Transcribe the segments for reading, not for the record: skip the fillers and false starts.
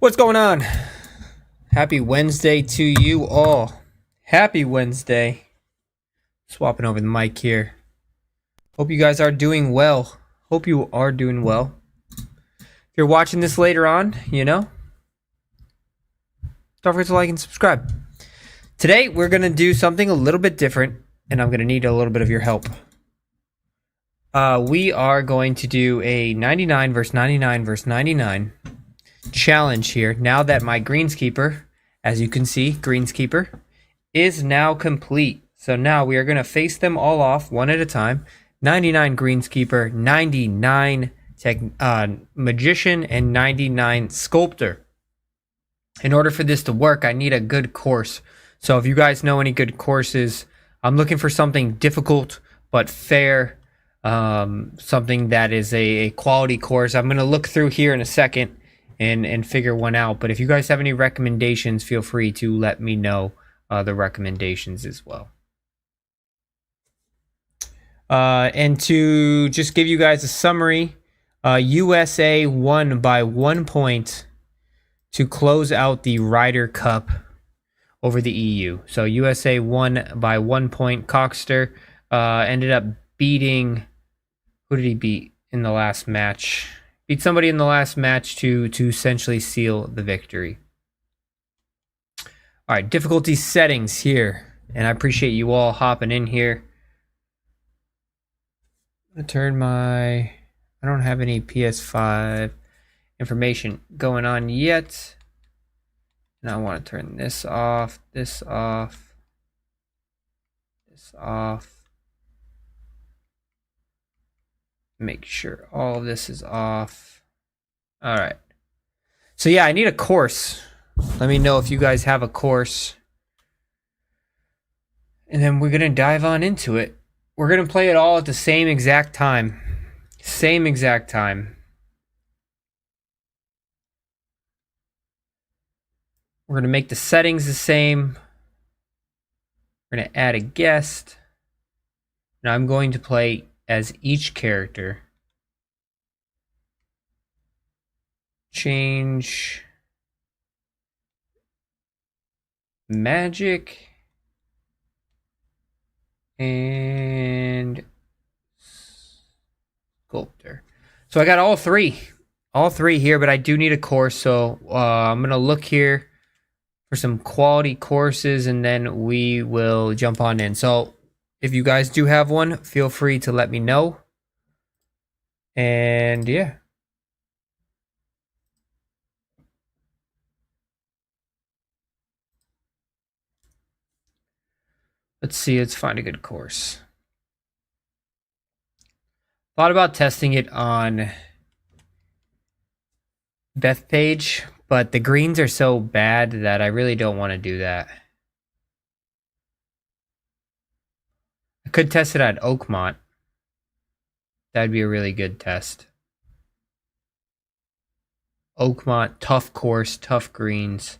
What's going on? Happy Wednesday to you all. Happy Wednesday. Swapping over the mic here. Hope you guys are doing well. Hope you are doing well. If you're watching this later on, don't forget to like and subscribe. Today, we're going to do something a little bit different, and I'm going to need a little bit of your help. We are going to do a 99 versus 99 versus 99 challenge here. Now that my greenskeeper, as you can see, greenskeeper, is now complete. So now we are going to face them all off one at a time. 99 greenskeeper, 99 magician, and 99 sculptor. In order for this to work, I need a good course. So if you guys know any good courses, I'm looking for something difficult but fair, something that is a quality course. I'm going to look through here in a second and figure one out. But if you guys have any recommendations, feel free to let me know the recommendations as well. And to just give you guys a summary, USA won by 1 point to close out the Ryder Cup over the EU. So USA won by 1 point. Coxter ended up beating, who did he beat in the last match? Beat somebody in the last match to essentially seal the victory. All right, difficulty settings here. And I appreciate you all hopping in here. I'm going to turn my... I don't have any PS5 information going on yet. And I want to turn this off, this off, this off. Make sure all of this is off. All right. So yeah, I need a course. Let me know if you guys have a course. And then we're going to dive on into it. We're going to play it all at the same exact time. Same exact time. We're going to make the settings the same. We're going to add a guest. And I'm going to play as each character. Change magic and sculptor. So I got all three here, but I do need a course. So I'm gonna look here for some quality courses, and then we will jump on in. So if you guys do have one, feel free to let me know. And yeah. Let's see, let's find a good course. Thought about testing it on Bethpage, but the greens are so bad that I really don't want to do that. I could test it at Oakmont. That'd be a really good test. Oakmont, tough course, tough greens.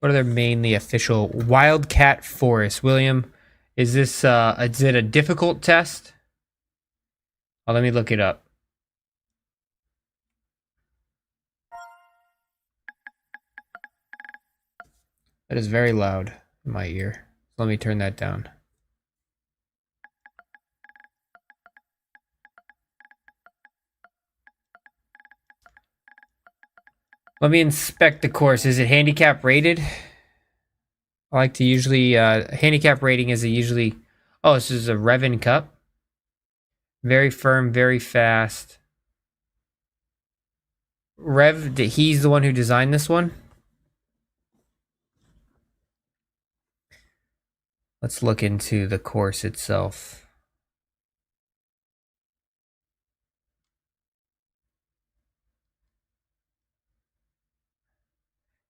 What are their mainly official? Wildcat Forest. William, is this is it a difficult test? Oh, let me look it up. That is very loud in my ear. Let me turn that down. Let me inspect the course. Is it handicap rated? I like to usually... handicap rating is usually... Oh, this is a Revan Cup. Very firm, very fast. Rev, he's the one who designed this one? Let's look into the course itself.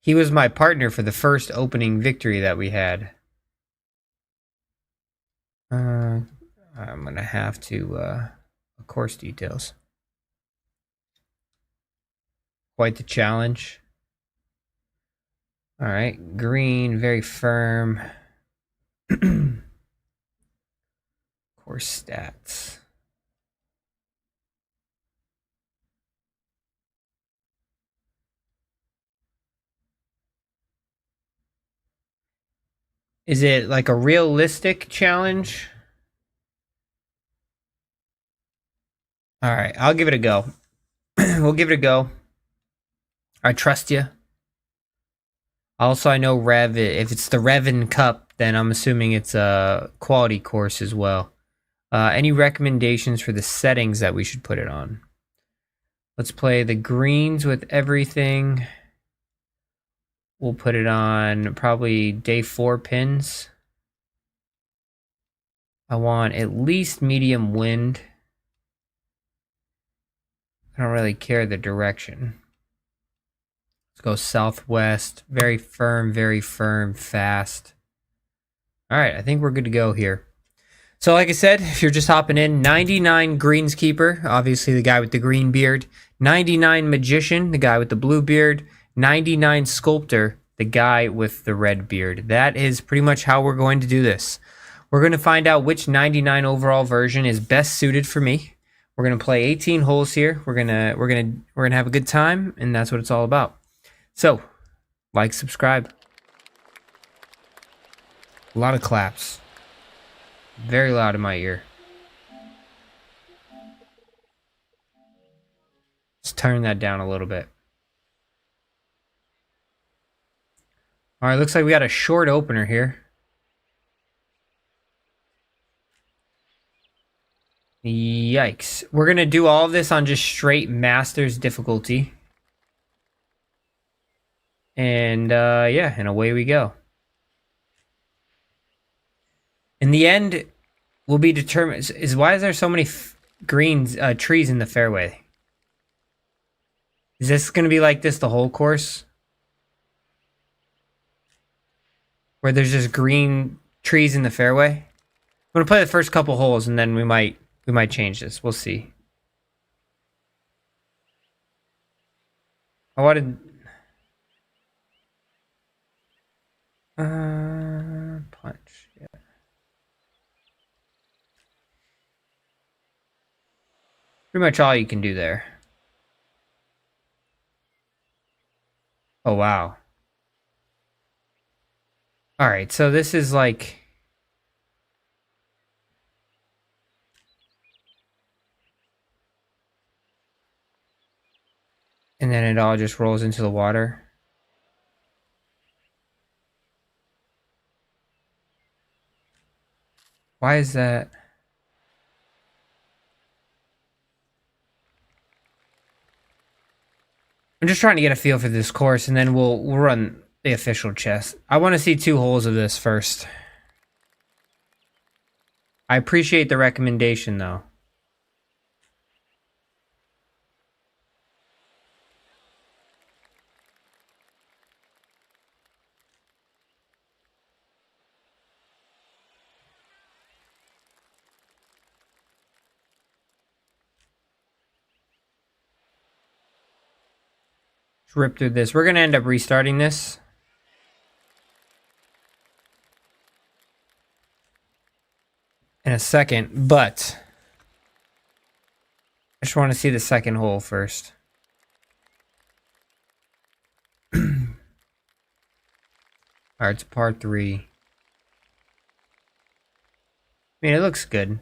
He was my partner for the first opening victory that we had. I'm gonna have to course details. Quite the challenge. All right, green, very firm. Course stats. Is it like a realistic challenge? All right, I'll give it a go. We'll give it a go. I trust you. Also, I know Rev, if it's the Revan Cup, then I'm assuming it's a quality course as well. Any recommendations for the settings that we should put it on? Let's play the greens with everything. We'll put it on probably day 4 pins. I want at least medium wind. I don't really care the direction. Let's go southwest. Very firm, fast. All right, I think we're good to go here. So like I said, if you're just hopping in, 99 Greenskeeper, obviously the guy with the green beard. 99 Magician, the guy with the blue beard. 99 Sculptor, the guy with the red beard. That is pretty much how we're going to do this. We're going to find out which 99 overall version is best suited for me. We're going to play 18 holes here. We're going to have a good time, and that's what it's all about. So, like, subscribe. A lot of claps. Very loud in my ear. Let's turn that down a little bit. All right, looks like we got a short opener here. Yikes. We're going to do all of this on just straight Masters difficulty. And, yeah, and away we go. In the end, will be determined. Why is there so many trees in the fairway? Is this going to be like this the whole course? Where there's just green trees in the fairway? I'm going to play the first couple holes and then we might change this. We'll see. I wanted... punch. Yeah. Pretty much all you can do there. Oh, wow. Alright, so this is like... And then it all just rolls into the water. Why is that? I'm just trying to get a feel for this course, and then we'll run the official chess. I want to see 2 holes of this first. I appreciate the recommendation, though. Let's rip through this. We're going to end up restarting this. In a second, but I just want to see the second hole first. Alright, it's par 3. I mean, it looks good.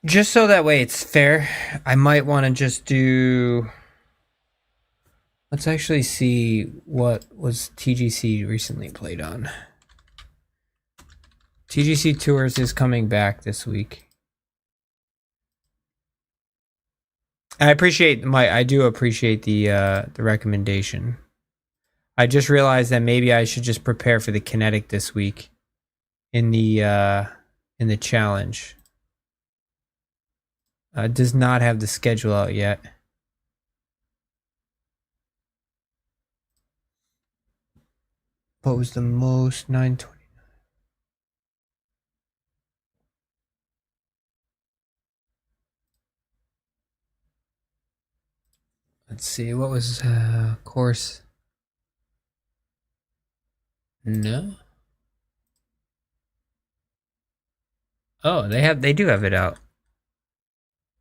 Just so that way it's fair, I might want to just do... Let's actually see what was TGC recently played on. TGC Tours is coming back this week. I do appreciate the recommendation. I just realized that maybe I should just prepare for the Kinetic this week in the challenge. Does not have the schedule out yet. What was the most? 920. Let's see, what was course? No. Oh, they do have it out.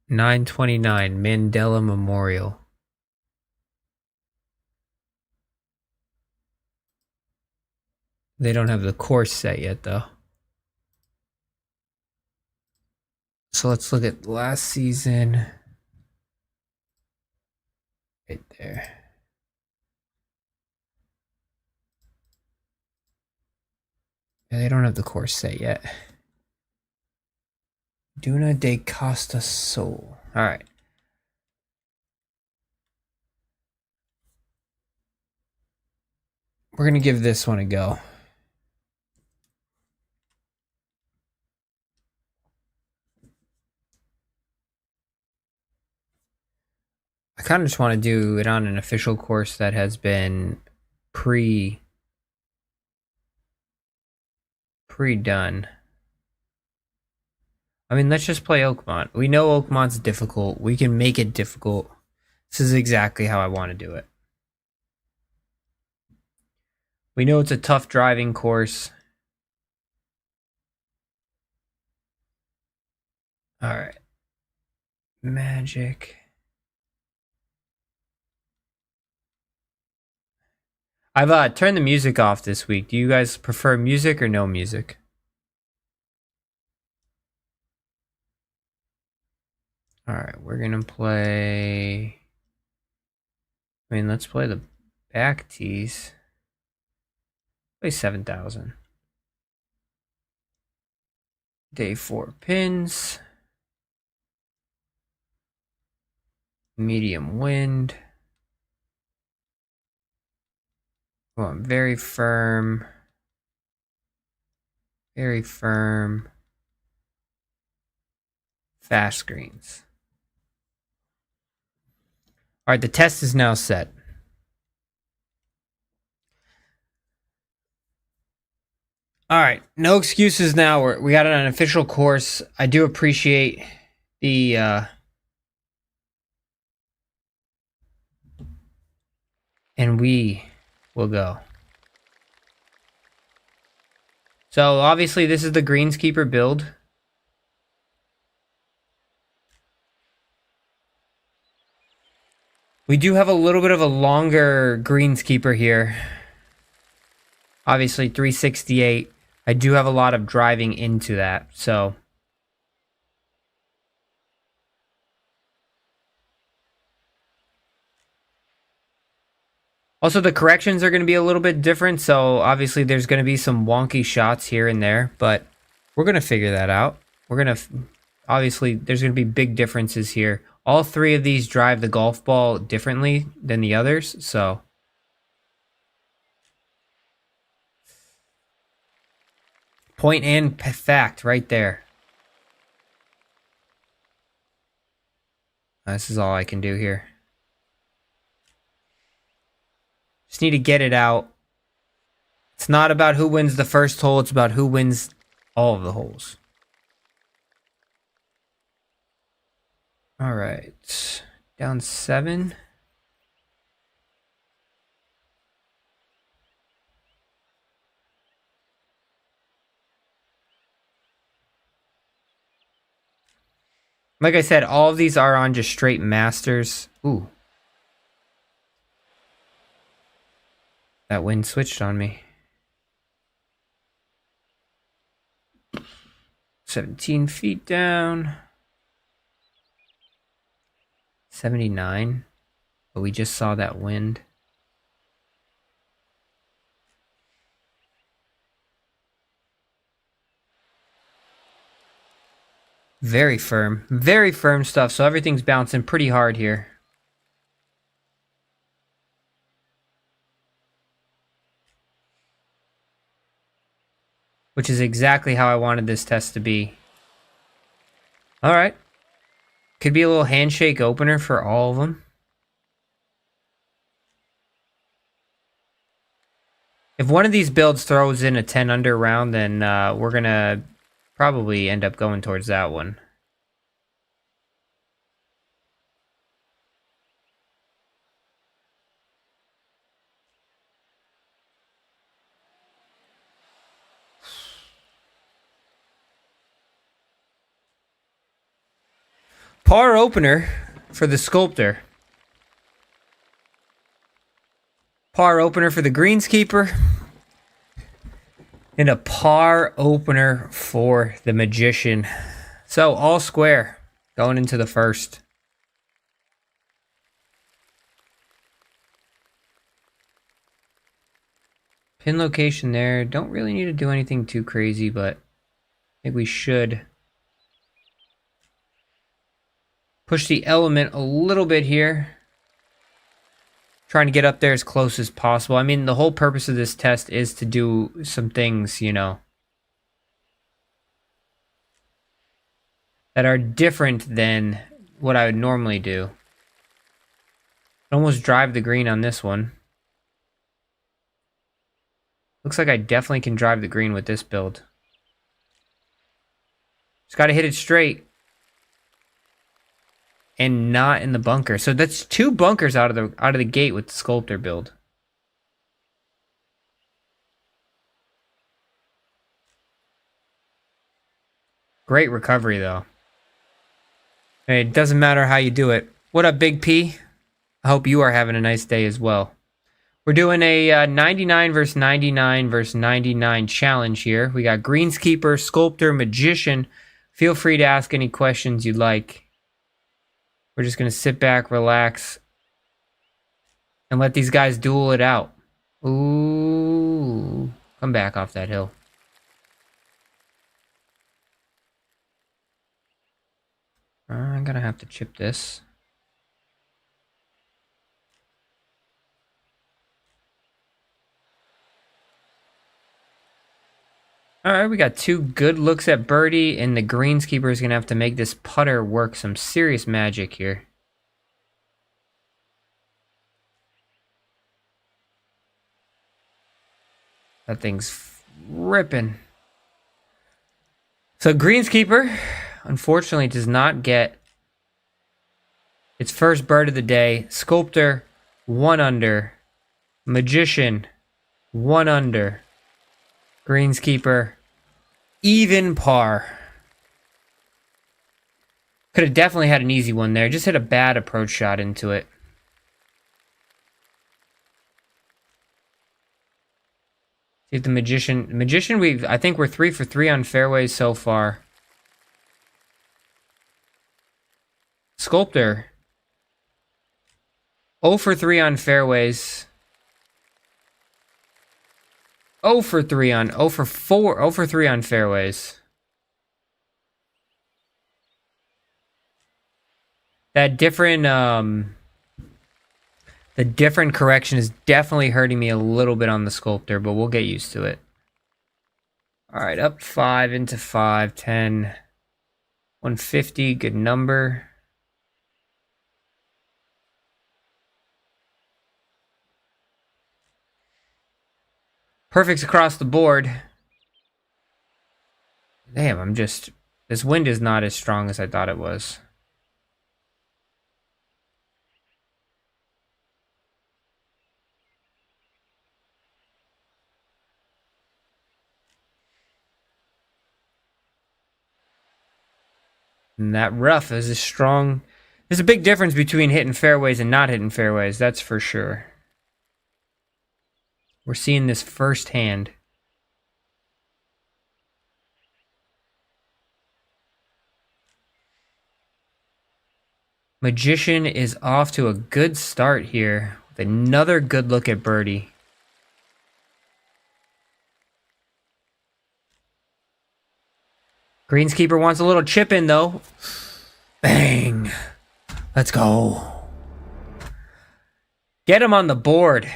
929 Mandela Memorial. They don't have the course set yet, though. So let's look at last season. Right there. Yeah, they don't have the course set yet. Duna de Costa Sol. All right. We're going to give this one a go. I kind of just want to do it on an official course that has been pre-done. I mean, let's just play Oakmont. We know Oakmont's difficult. We can make it difficult. This is exactly how I want to do it. We know it's a tough driving course. All right. Magic. I've turned the music off this week. Do you guys prefer music or no music? All right, we're gonna play. I mean, let's play the back tees. Play 7,000. Day 4 pins. Medium wind. Going very firm. Very firm. Fast greens. All right, the test is now set. All right, no excuses now. We got an official course. I do appreciate the and we will go. So obviously this is the greenskeeper build. We do have a little bit of a longer greenskeeper here. Obviously 368. I do have a lot of driving into that, so. Also, the corrections are going to be a little bit different, so obviously there's going to be some wonky shots here and there, but we're going to figure that out. We're going to, obviously, there's going to be big differences here. All three of these drive the golf ball differently than the others, so. Point and fact right there. This is all I can do here. Just need to get it out. It's not about who wins the first hole, it's about who wins all of the holes. All right. Down 7. Like I said, all of these are on just straight masters. Ooh. That wind switched on me. 17 feet down. 79. But we just saw that wind. Very firm stuff. So everything's bouncing pretty hard here. Which is exactly how I wanted this test to be. All right. Could be a little handshake opener for all of them. If one of these builds throws in a 10 under round, then we're going to probably end up going towards that one. Par opener for the sculptor. Par opener for the greenskeeper. And a par opener for the Magician. So all square going into the first. Pin location there. Don't really need to do anything too crazy, but I think we should push the element a little bit here. Trying to get up there as close as possible. I mean, the whole purpose of this test is to do some things, you know, that are different than what I would normally do. Almost drive the green on this one. Looks like I definitely can drive the green with this build. Just got to hit it straight. And not in the bunker. So that's 2 bunkers out of the gate with the sculptor build. Great recovery though. It doesn't matter how you do it. What up, Big P? I hope you are having a nice day as well. We're doing a 99 versus 99 versus 99 challenge here. We got Greenskeeper, Sculptor, Magician. Feel free to ask any questions you'd like. We're just going to sit back, relax, and let these guys duel it out. Ooh. Come back off that hill. I'm going to have to chip this. All right, we got 2 good looks at birdie, and the greenskeeper is going to have to make this putter work some serious magic here. That thing's ripping. So greenskeeper, unfortunately, does not get its first bird of the day. Sculptor, 1 under. Magician, 1 under. Greenskeeper, even par. Could have definitely had an easy one there. Just hit a bad approach shot into it. See if the magician, I think we're 3 for 3 on fairways so far. Sculptor, 0 for 3 on fairways. 0 for 3 on 0 for 4, 0 for 3 on fairways. That different the different correction is definitely hurting me a little bit on the sculptor, but we'll get used to it. All right, up 5 into 5, 10, 150, good number. Perfects across the board. Damn, this wind is not as strong as I thought it was. And that rough is a strong. There's a big difference between hitting fairways and not hitting fairways, that's for sure. We're seeing this firsthand. Magician is off to a good start here with another good look at birdie. Greenskeeper wants a little chip in though. Bang. Let's go. Get him on the board.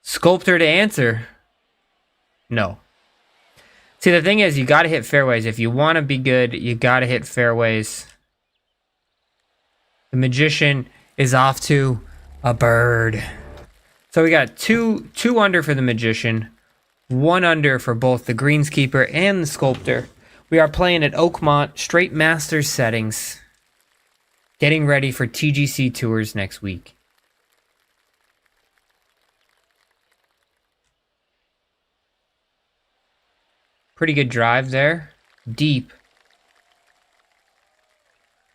Sculptor to answer. No. See, the thing is, you got to hit fairways. If you want to be good, you got to hit fairways. The Magician is off to a bird. So we got two under for the Magician, 1 under for both the Greenskeeper and the Sculptor. We are playing at Oakmont, straight Masters settings. Getting ready for TGC Tours next week. Pretty good drive there. Deep.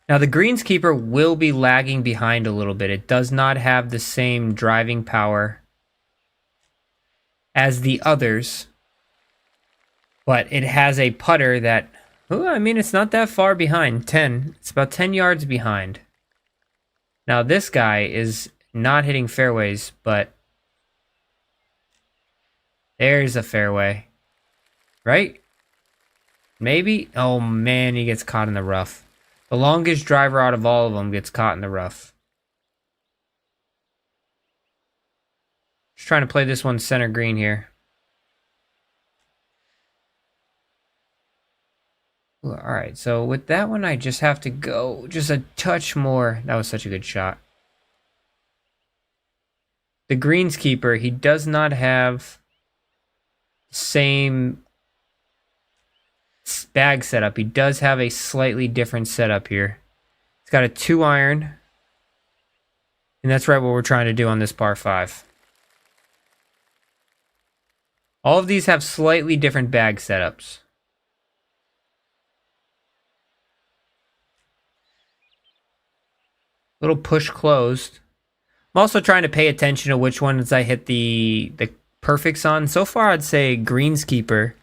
Now the greenskeeper will be lagging behind a little bit. It does not have the same driving power as the others, but it has a putter that, oh, I mean, it's not that far behind. 10. It's about 10 yards behind. Now this guy is not hitting fairways, but there's a fairway. Right? Maybe? Oh man, he gets caught in the rough. The longest driver out of all of them gets caught in the rough. Just trying to play this one center green here. Alright, so with that one, I just have to go just a touch more. That was such a good shot. The greenskeeper, he does not have the same bag setup. He does have a slightly different setup here. He's got a 2-iron. And that's right what we're trying to do on this par 5. All of these have slightly different bag setups. Little push closed. I'm also trying to pay attention to which ones I hit the perfects on. So far, I'd say greenskeeper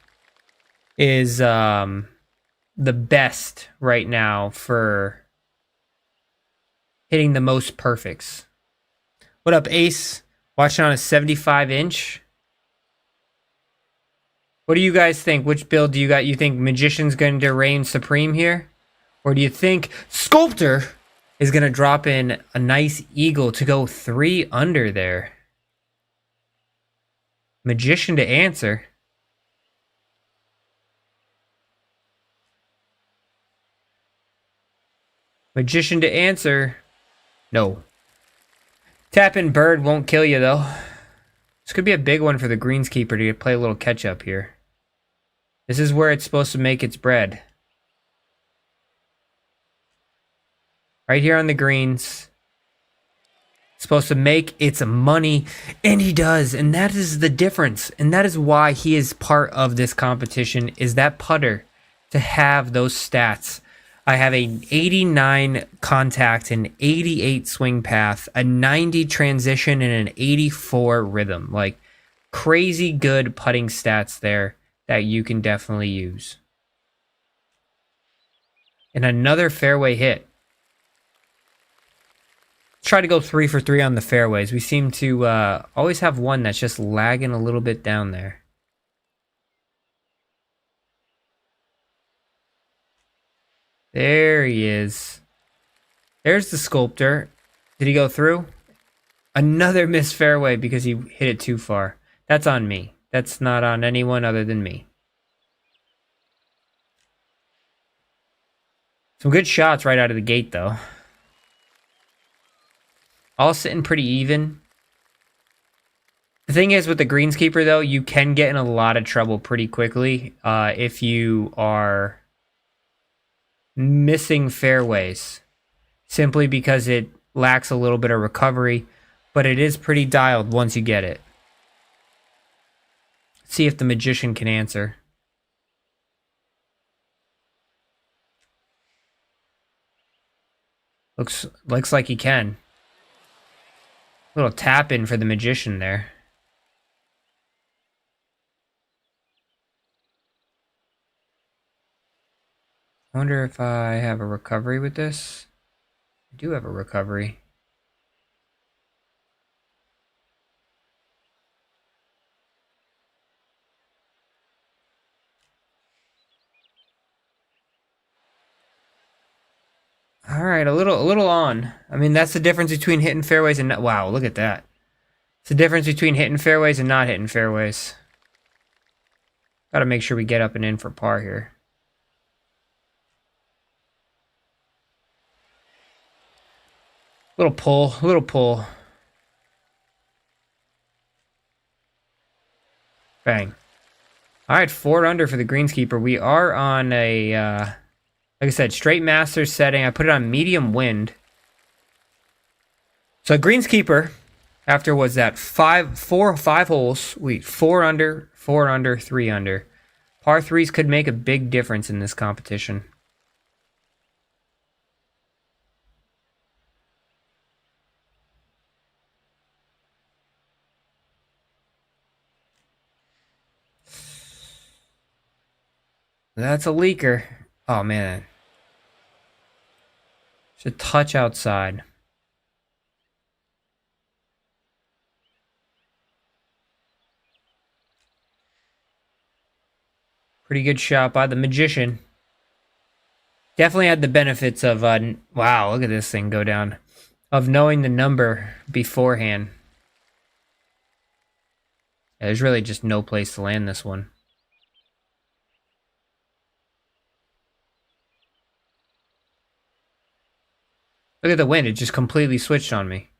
is the best right now for hitting the most perfects. What up, Ace? Watching on a 75-inch. What do you guys think? Which build do you got? You think Magician's going to reign supreme here? Or do you think Sculptor is going to drop in a nice eagle to go 3 under there? Magician to answer. Magician to answer. No. Tapping bird won't kill you, though. This could be a big one for the greenskeeper to play a little catch-up here. This is where it's supposed to make its bread. Right here on the greens. It's supposed to make its money, and he does. And that is the difference. And that is why he is part of this competition, is that putter to have those stats. I have an 89 contact, an 88 swing path, a 90 transition, and an 84 rhythm. Like, crazy good putting stats there that you can definitely use. And another fairway hit. Try to go 3 for 3 on the fairways. We seem to always have one that's just lagging a little bit down there. There he is. There's the Sculptor. Did he go through? Another missed fairway because he hit it too far. That's on me. That's not on anyone other than me. Some good shots right out of the gate, though. All sitting pretty even. The thing is with the greenskeeper, though, you can get in a lot of trouble pretty quickly if you are missing fairways, simply because it lacks a little bit of recovery, but it is pretty dialed once you get it. Let's see if the Magician can answer. Looks like he can. Little tap in for the Magician there. I wonder if I have a recovery with this. I do have a recovery. All right, a little on. I mean, that's the difference between hitting fairways and not. Wow, look at that. It's the difference between hitting fairways and not hitting fairways. Got to make sure we get up and in for par here. Little pull, little pull. Bang. All right, 4 under for the greenskeeper. We are on a, like I said, straight Masters setting. I put it on medium wind. So greenskeeper, after was that 5 holes, 4 under, 4 under, 3 under. Par 3s could make a big difference in this competition. That's a leaker. Oh, man. Should touch outside. Pretty good shot by the magician. Definitely had the benefits of, wow, look at this thing go down. Of knowing the number beforehand. Yeah, there's really just no place to land this one. Look at the wind, it just completely switched on me.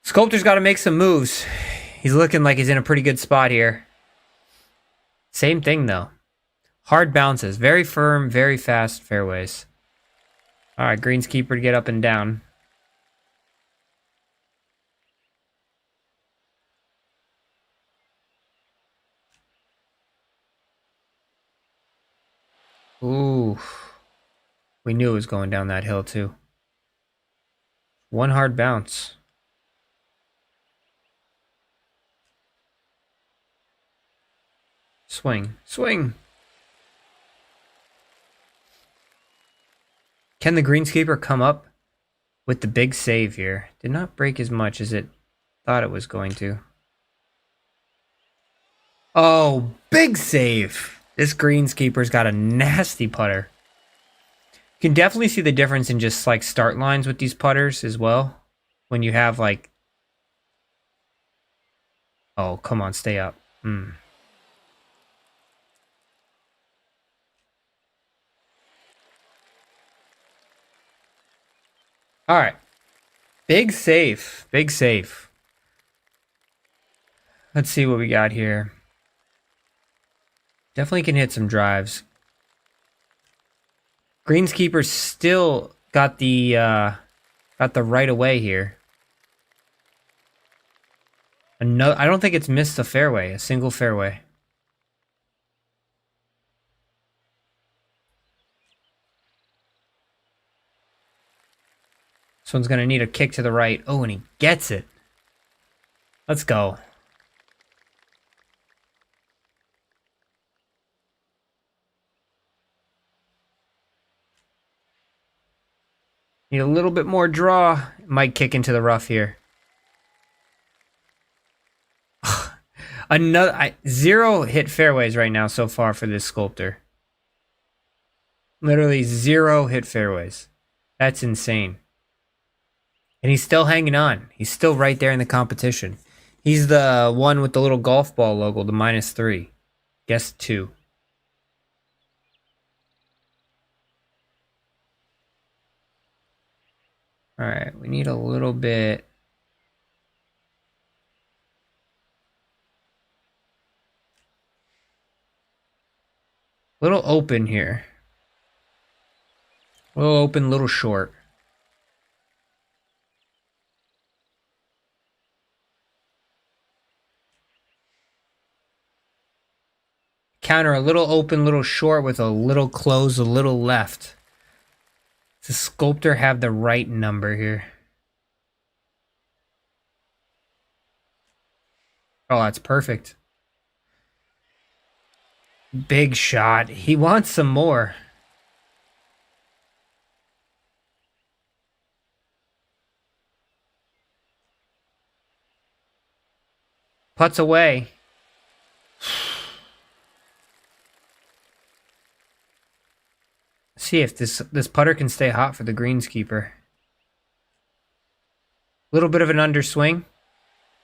Sculptor's got to make some moves. He's looking like he's in a pretty good spot here. Same thing, though. Hard bounces. Very firm, very fast fairways. All right, greenskeeper to get up and down. Ooh. We knew it was going down that hill, too. One hard bounce. Swing. Swing. Can the greenskeeper come up with the big save here? Did not break as much as it thought it was going to. Oh, big save. This greenskeeper's got a nasty putter. You can definitely see the difference in just like start lines with these putters as well. When you have like... Oh, come on, stay up. All right. Big save. Big save. Let's see what we got here. Definitely can hit some drives. Greenskeeper still got the right of way here. No, I don't think it's missed a fairway, a single fairway. This one's going to need a kick to the right. Oh, and he gets it. Let's go. Need a little bit more draw. Might kick into the rough here. Another 0 hit fairways right now so far for this sculptor. Literally 0 hit fairways. That's insane. And he's still hanging on. He's still right there in the competition. He's the one with the little golf ball logo, the -3. Guess 2. All right, we need a little bit. Little open here. Little open, little short. Counter a little open, little short with a little close, a little left. Does the sculptor have the right number here? Oh, that's perfect. Big shot. He wants some more. Putts away. See if this putter can stay hot for the greenskeeper. Little bit of an underswing.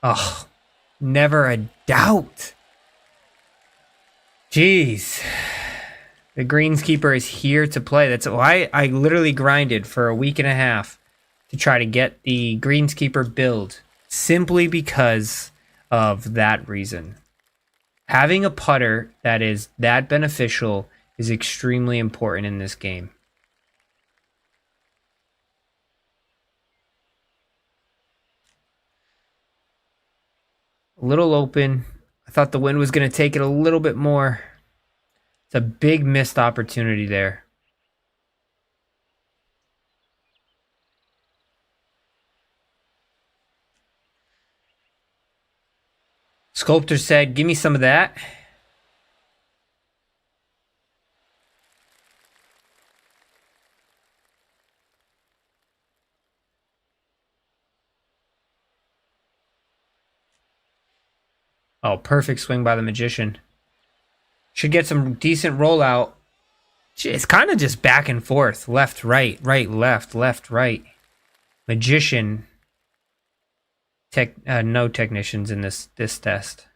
Oh, never a doubt. Jeez. The greenskeeper is here to play. That's why I literally grinded for a week and a half to try to get the greenskeeper build. Simply because of that reason. Having a putter that is that beneficial is extremely important in this game. A little open. I thought the wind was going to take it a little bit more. It's a big missed opportunity there. Sculptor said, give me some of that. Oh, perfect swing by the Magician. Should get some decent rollout. It's kind of just back and forth. Left, right, left, right. Magician. No technicians in this test.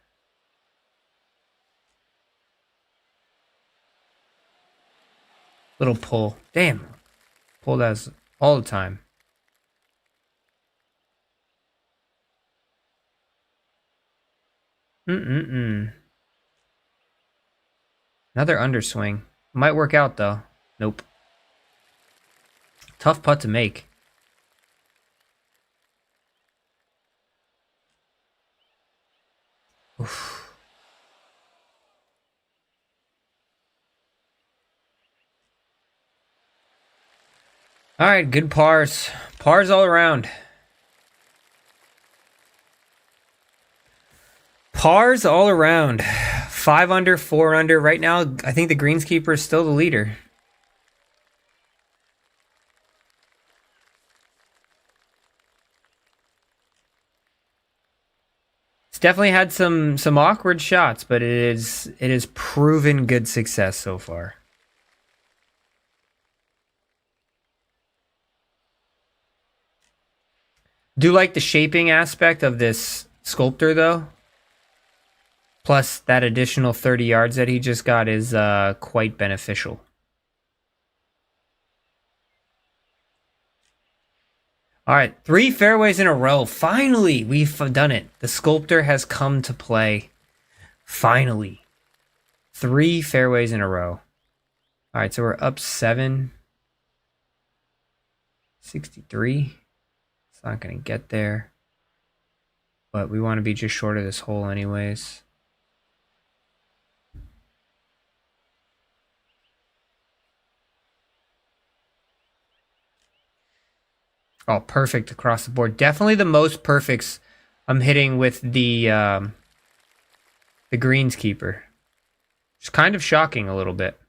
Little pull. Damn. Pull that all the time. Another underswing. Might work out, though. Nope. Tough putt to make. Oof. All right, good pars. Pars all around. Pars all around. 5 under, 4 under. Right now, I think the greenskeeper is still the leader. It's definitely had some awkward shots, but it is proven good success so far. Do like the shaping aspect of this sculptor, though. Plus, that additional 30 yards that he just got is quite beneficial. All right, 3 fairways in a row. Finally, we've done it. The sculptor has come to play. Finally. 3 fairways in a row. All right, so we're up 7. 63. It's not going to get there. But we want to be just short of this hole anyways. Oh, perfect across the board. Definitely the most perfects I'm hitting with the greenskeeper. It's kind of shocking a little bit.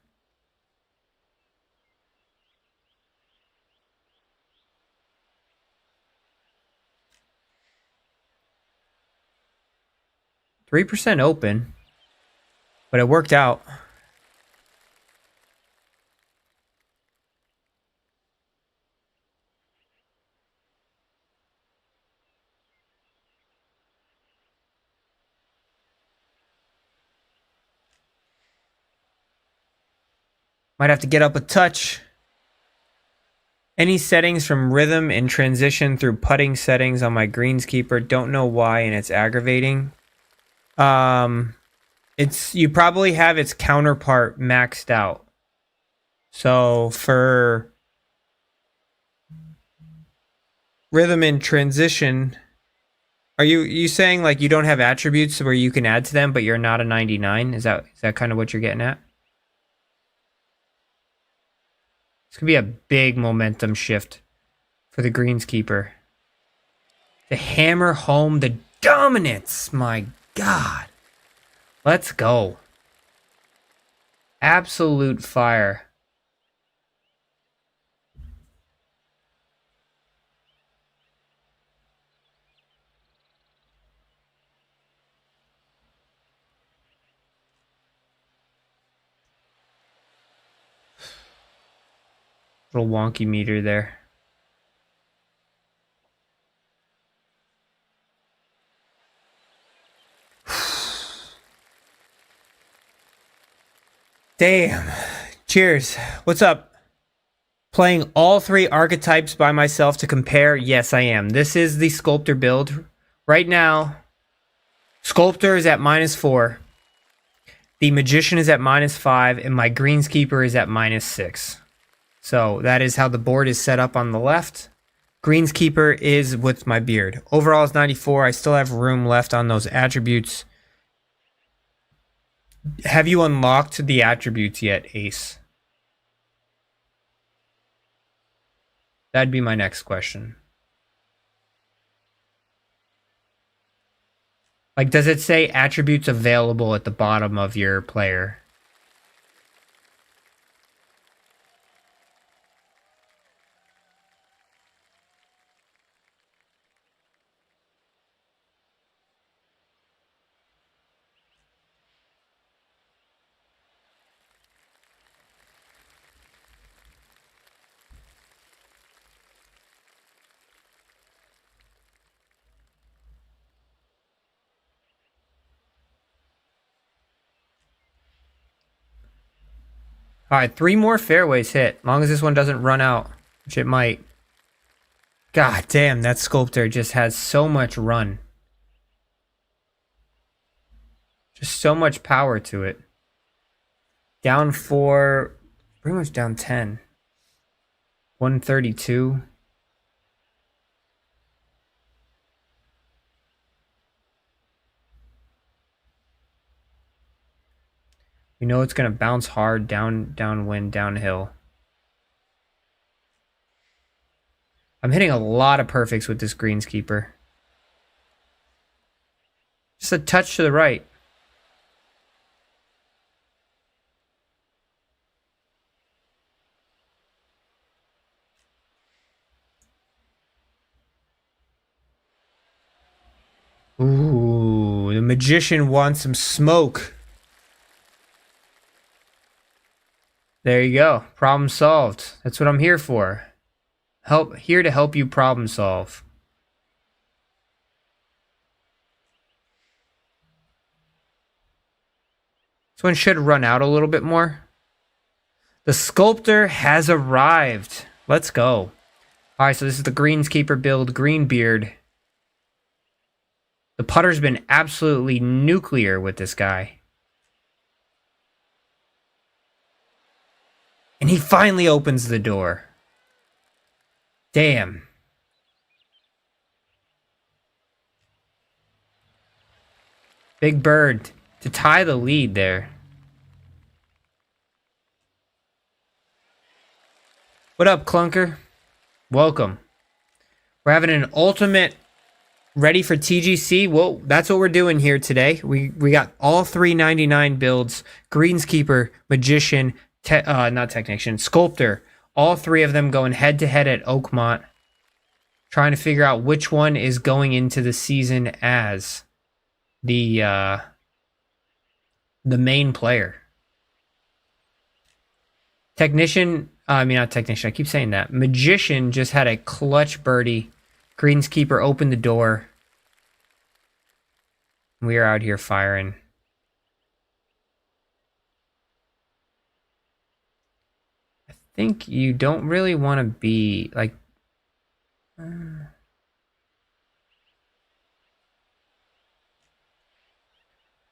%3 open, but it worked out. Might have to get up a touch. Any settings from rhythm and transition through putting settings on my greenskeeper. Don't know why, and it's aggravating. You probably have its counterpart maxed out. So for rhythm and transition, are you saying like you don't have attributes where you can add to them, but you're not a 99? Is that kind of what you're getting at? This could be a big momentum shift for the greenskeeper. To hammer home the dominance. My God. Let's go. Absolute fire. Little wonky meter there. Damn. Cheers. What's up? Playing all 3 archetypes by myself to compare? Yes, I am. This is the sculptor build. Right now, sculptor is at -4. The magician is at -5, and my greenskeeper is at -6. So that is how the board is set up on the left. Greenskeeper is with my beard. Overall is 94. I still have room left on those attributes. Have you unlocked the attributes yet, Ace? That'd be my next question. Like, does it say attributes available at the bottom of your player? All right, 3 more fairways hit. As long as this one doesn't run out, which it might. God damn, that sculptor just has so much run. Just so much power to it. Down 4, pretty much down 10. 132. We know it's going to bounce hard downwind, downhill. I'm hitting a lot of perfects with this greenskeeper. Just a touch to the right. Ooh, the magician wants some smoke. There you go. Problem solved. That's what I'm here for. Here to help you problem solve. This one should run out a little bit more. The sculptor has arrived. Let's go. All right, so this is the greenskeeper build, Greenbeard. The putter's been absolutely nuclear with this guy. And he finally opens the door. Damn. Big bird to tie the lead there. What up, Clunker? Welcome. We're having an ultimate ready for TGC. Well, that's what we're doing here today. We got all 399 builds. Greenskeeper, Magician, not Technician, Sculptor. All 3 of them going head-to-head at Oakmont. Trying to figure out which one is going into the season as the main player. Technician, not Technician, I keep saying that. Magician just had a clutch birdie. Greenskeeper opened the door. We are out here firing. I think you don't really want to be like... the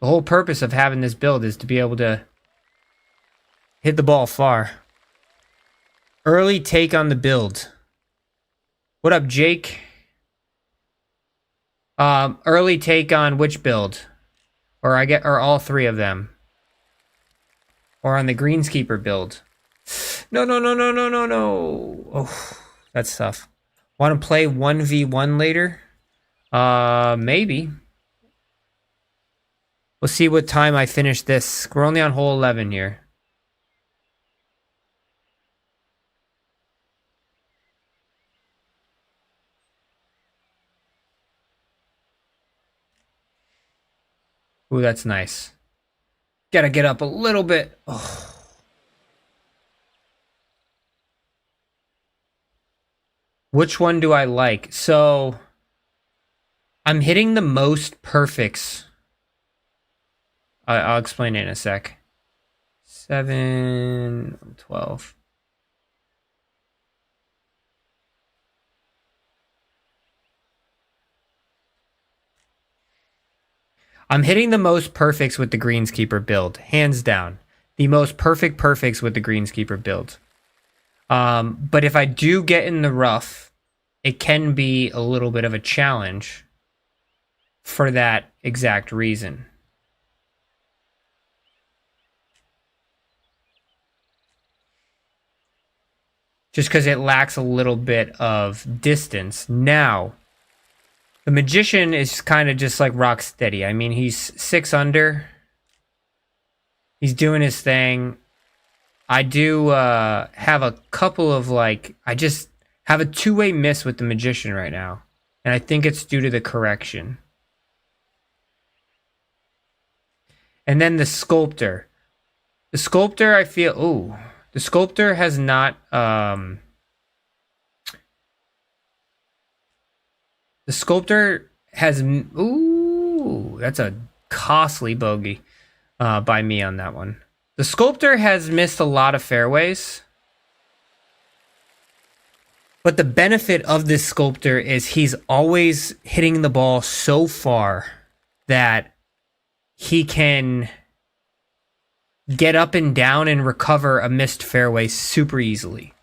whole purpose of having this build is to be able to hit the ball far. Early take on the build. What up, Jake? Early take on which build? Or all 3 of them? Or on the greenskeeper build? No. Oh, that's tough. Want to play 1v1 later? Maybe. We'll see what time I finish this. We're only on hole 11 here. Ooh, that's nice. Gotta get up a little bit. Oh. Which one do I like? So, I'm hitting the most perfects. I'll explain it in a sec. 7, 12. I'm hitting the most perfects with the greenskeeper build, hands down. The most perfect perfects with the greenskeeper build. But if I do get in the rough, it can be a little bit of a challenge for that exact reason. Just because it lacks a little bit of distance. Now, The Magician is kind of just like rock steady. I mean, he's 6 under. He's doing his thing. I do have a couple of like, I just have a two-way miss with the Magician right now. And I think it's due to the correction. And then the Sculptor. The Sculptor, I feel, ooh. The Sculptor has not, the Sculptor has, ooh, that's a costly bogey by me on that one. The Sculptor has missed a lot of fairways. But the benefit of this Sculptor is he's always hitting the ball so far that he can get up and down and recover a missed fairway super easily.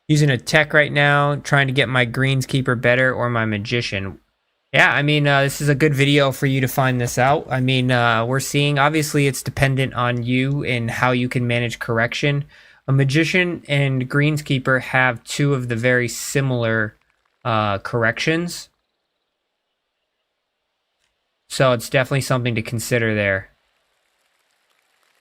Using a tech right now, trying to get my greenskeeper better or my Magician. Yeah, I mean, this is a good video for you to find this out. I mean, we're seeing, obviously, it's dependent on you and how you can manage correction. A Magician and greenskeeper have two of the very similar corrections. So it's definitely something to consider there.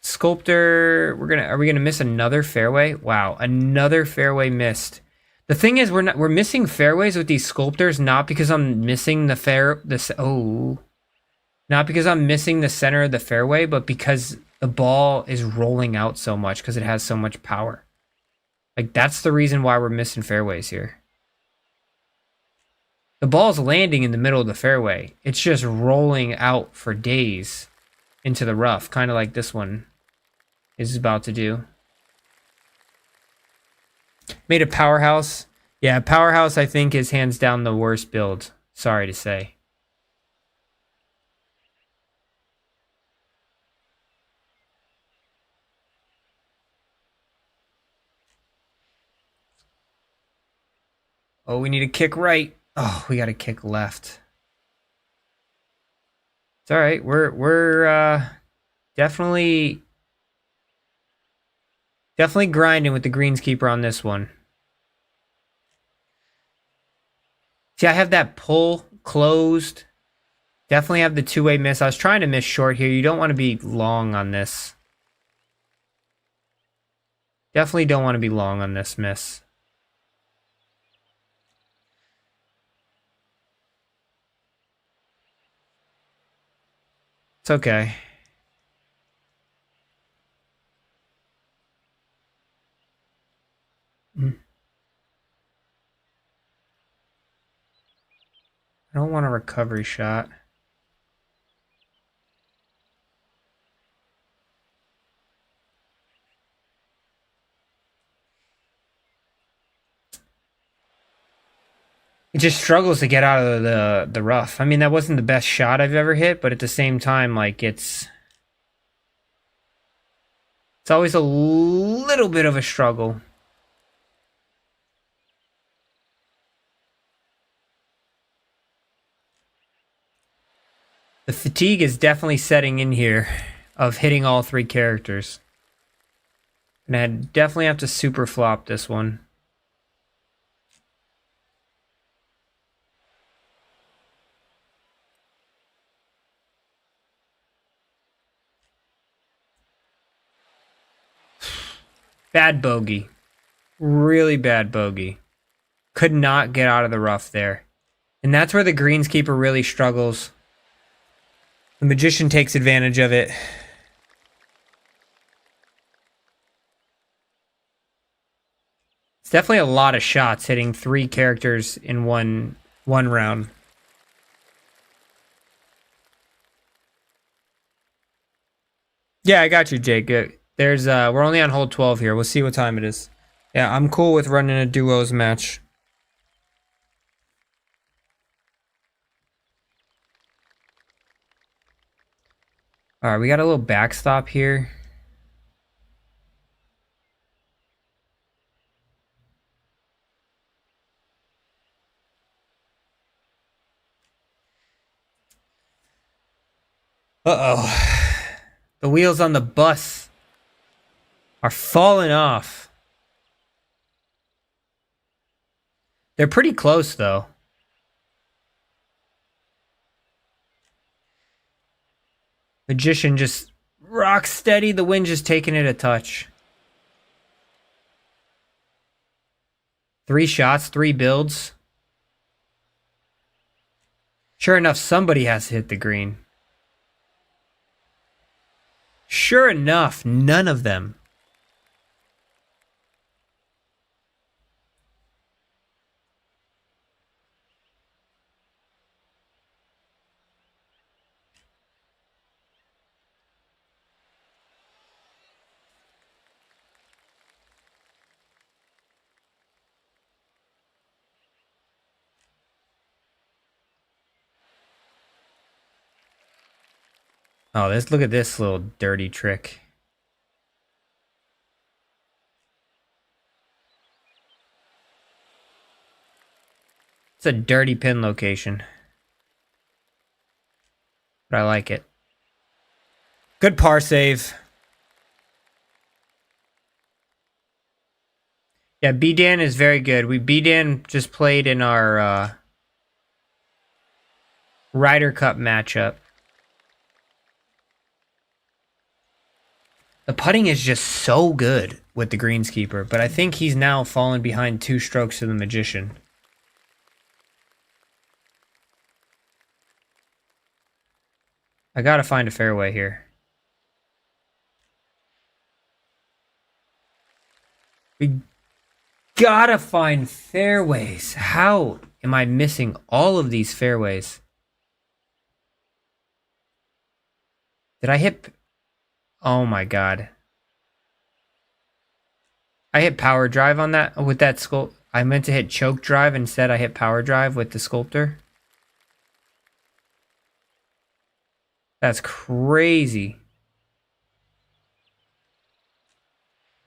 Sculptor, are we gonna miss another fairway? Wow, another fairway missed. The thing is, we're missing fairways with these Sculptors, not because I'm missing not because I'm missing the center of the fairway, but because the ball is rolling out so much because it has so much power. Like, that's the reason why we're missing fairways here. The ball's landing in the middle of the fairway. It's just rolling out for days into the rough, kind of like this one is about to do. Made a Powerhouse. Yeah, Powerhouse, I think, is hands down the worst build. Sorry to say. Oh, we need to kick right. Oh, we got to kick left. It's all right. We're definitely grinding with the greenskeeper on this one. See, I have that pull closed. Definitely have the two-way miss. I was trying to miss short here. You don't want to be long on this. Definitely don't want to be long on this miss. It's okay. I don't want a recovery shot. It just struggles to get out of the rough. I mean, that wasn't the best shot I've ever hit, but at the same time, like, it's always a little bit of a struggle. The fatigue is definitely setting in here of hitting all three characters. And I definitely have to super flop this one. Bad bogey. Really bad bogey. Could not get out of the rough there. And that's where the greenskeeper really struggles. The Magician takes advantage of it. It's definitely a lot of shots hitting three characters in one round. Yeah, I got you, Jake. There's we're only on hole 12 here. We'll see what time it is. Yeah, I'm cool with running a duos match. All right, we got a little backstop here. Uh-oh. The wheels on the bus. are falling off. They're pretty close, though. Magician just rock steady. The wind just taking it a touch. 3 shots, 3 builds. Sure enough, somebody has to hit the green. Sure enough, none of them. Oh, look at this little dirty trick. It's a dirty pin location. But I like it. Good par save. Yeah, B-Dan is very good. B-Dan just played in our Ryder Cup matchup. The putting is just so good with the greenskeeper, but I think he's now fallen behind 2 strokes to the Magician. I gotta find a fairway here. We gotta find fairways. How am I missing all of these fairways? Did I hit... Oh my god. I hit power drive on that with that sculpt. I meant to hit choke drive, instead I hit power drive with the sculptor. That's crazy.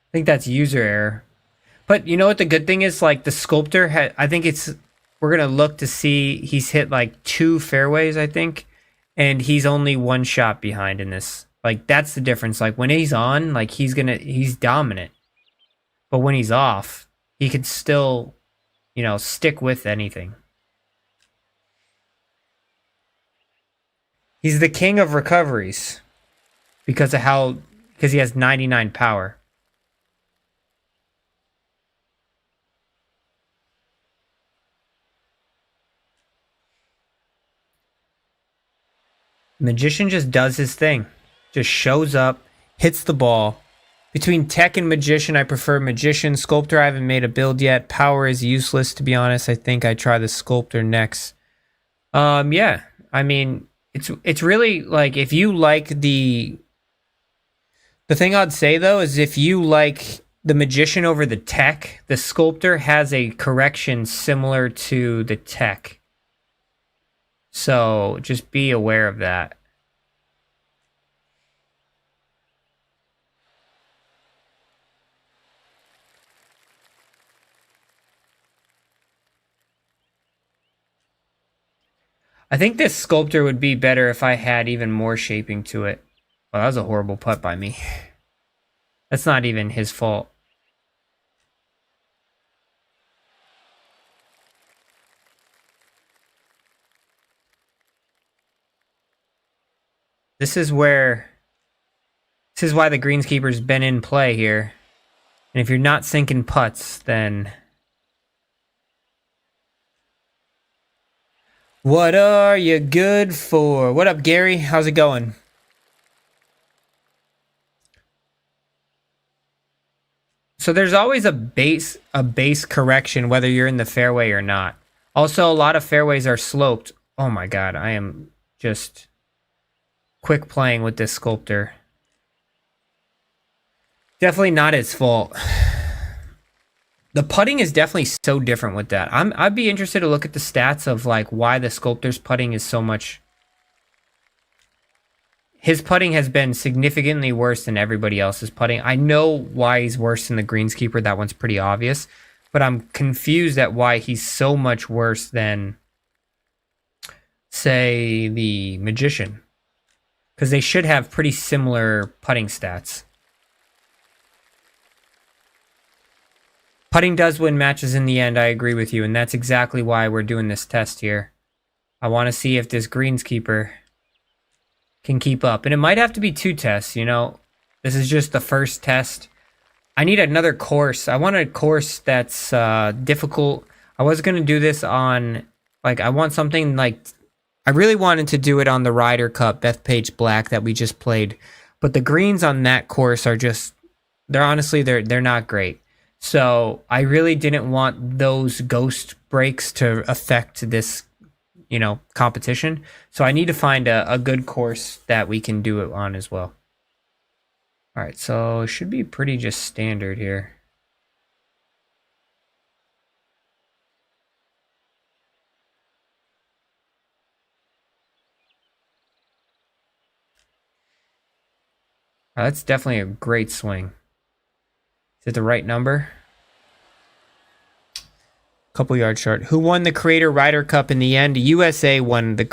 I think that's user error. But you know what the good thing is? Like the sculptor, I think we're going to look to see he's hit like 2 fairways, I think. And he's only 1 shot behind in this. Like that's the difference. Like when he's on, like he's dominant. But when he's off, he could still, you know, stick with anything. He's the king of recoveries because he has 99 power. Magician just does his thing. Just shows up, hits the ball. Between Tech and Magician, I prefer Magician. Sculptor, I haven't made a build yet. Power is useless, to be honest. I think I try the Sculptor next. Yeah. I mean, it's really like if you like the thing I'd say though is if you like the Magician over the Tech, the Sculptor has a correction similar to the Tech. So just be aware of that. I think this Sculptor would be better if I had even more shaping to it. Well, that was a horrible putt by me. That's not even his fault. This is why the greenskeeper's been in play here. And if you're not sinking putts, then what are you good for? What up, Gary? How's it going? So there's always a base correction whether you're in the fairway or not. Also, a lot of fairways are sloped. Oh my god, I am just quick playing with this Sculptor. Definitely not his fault. The putting is definitely so different with that. I'd be interested to look at the stats of like why the Sculptor's putting is so much. His putting has been significantly worse than everybody else's putting. I know why he's worse than the greenskeeper. That one's pretty obvious. But I'm confused at why he's so much worse than, say, the Magician. Because they should have pretty similar putting stats. Putting does win matches in the end, I agree with you, and that's exactly why we're doing this test here. I want to see if this greenskeeper can keep up. And it might have to be 2 tests, you know. This is just the first test. I need another course. I want a course that's difficult. I was going to do this on, like, I want something like, I really wanted to do it on the Ryder Cup, Bethpage Black that we just played. But the greens on that course are just, they're not great. So I really didn't want those ghost breaks to affect this, you know, competition. So I need to find a good course that we can do it on as well. All right, so it should be pretty just standard here. That's definitely a great swing. Is it the right number? Couple yards short. Who won the Creator Ryder Cup in the end? USA won the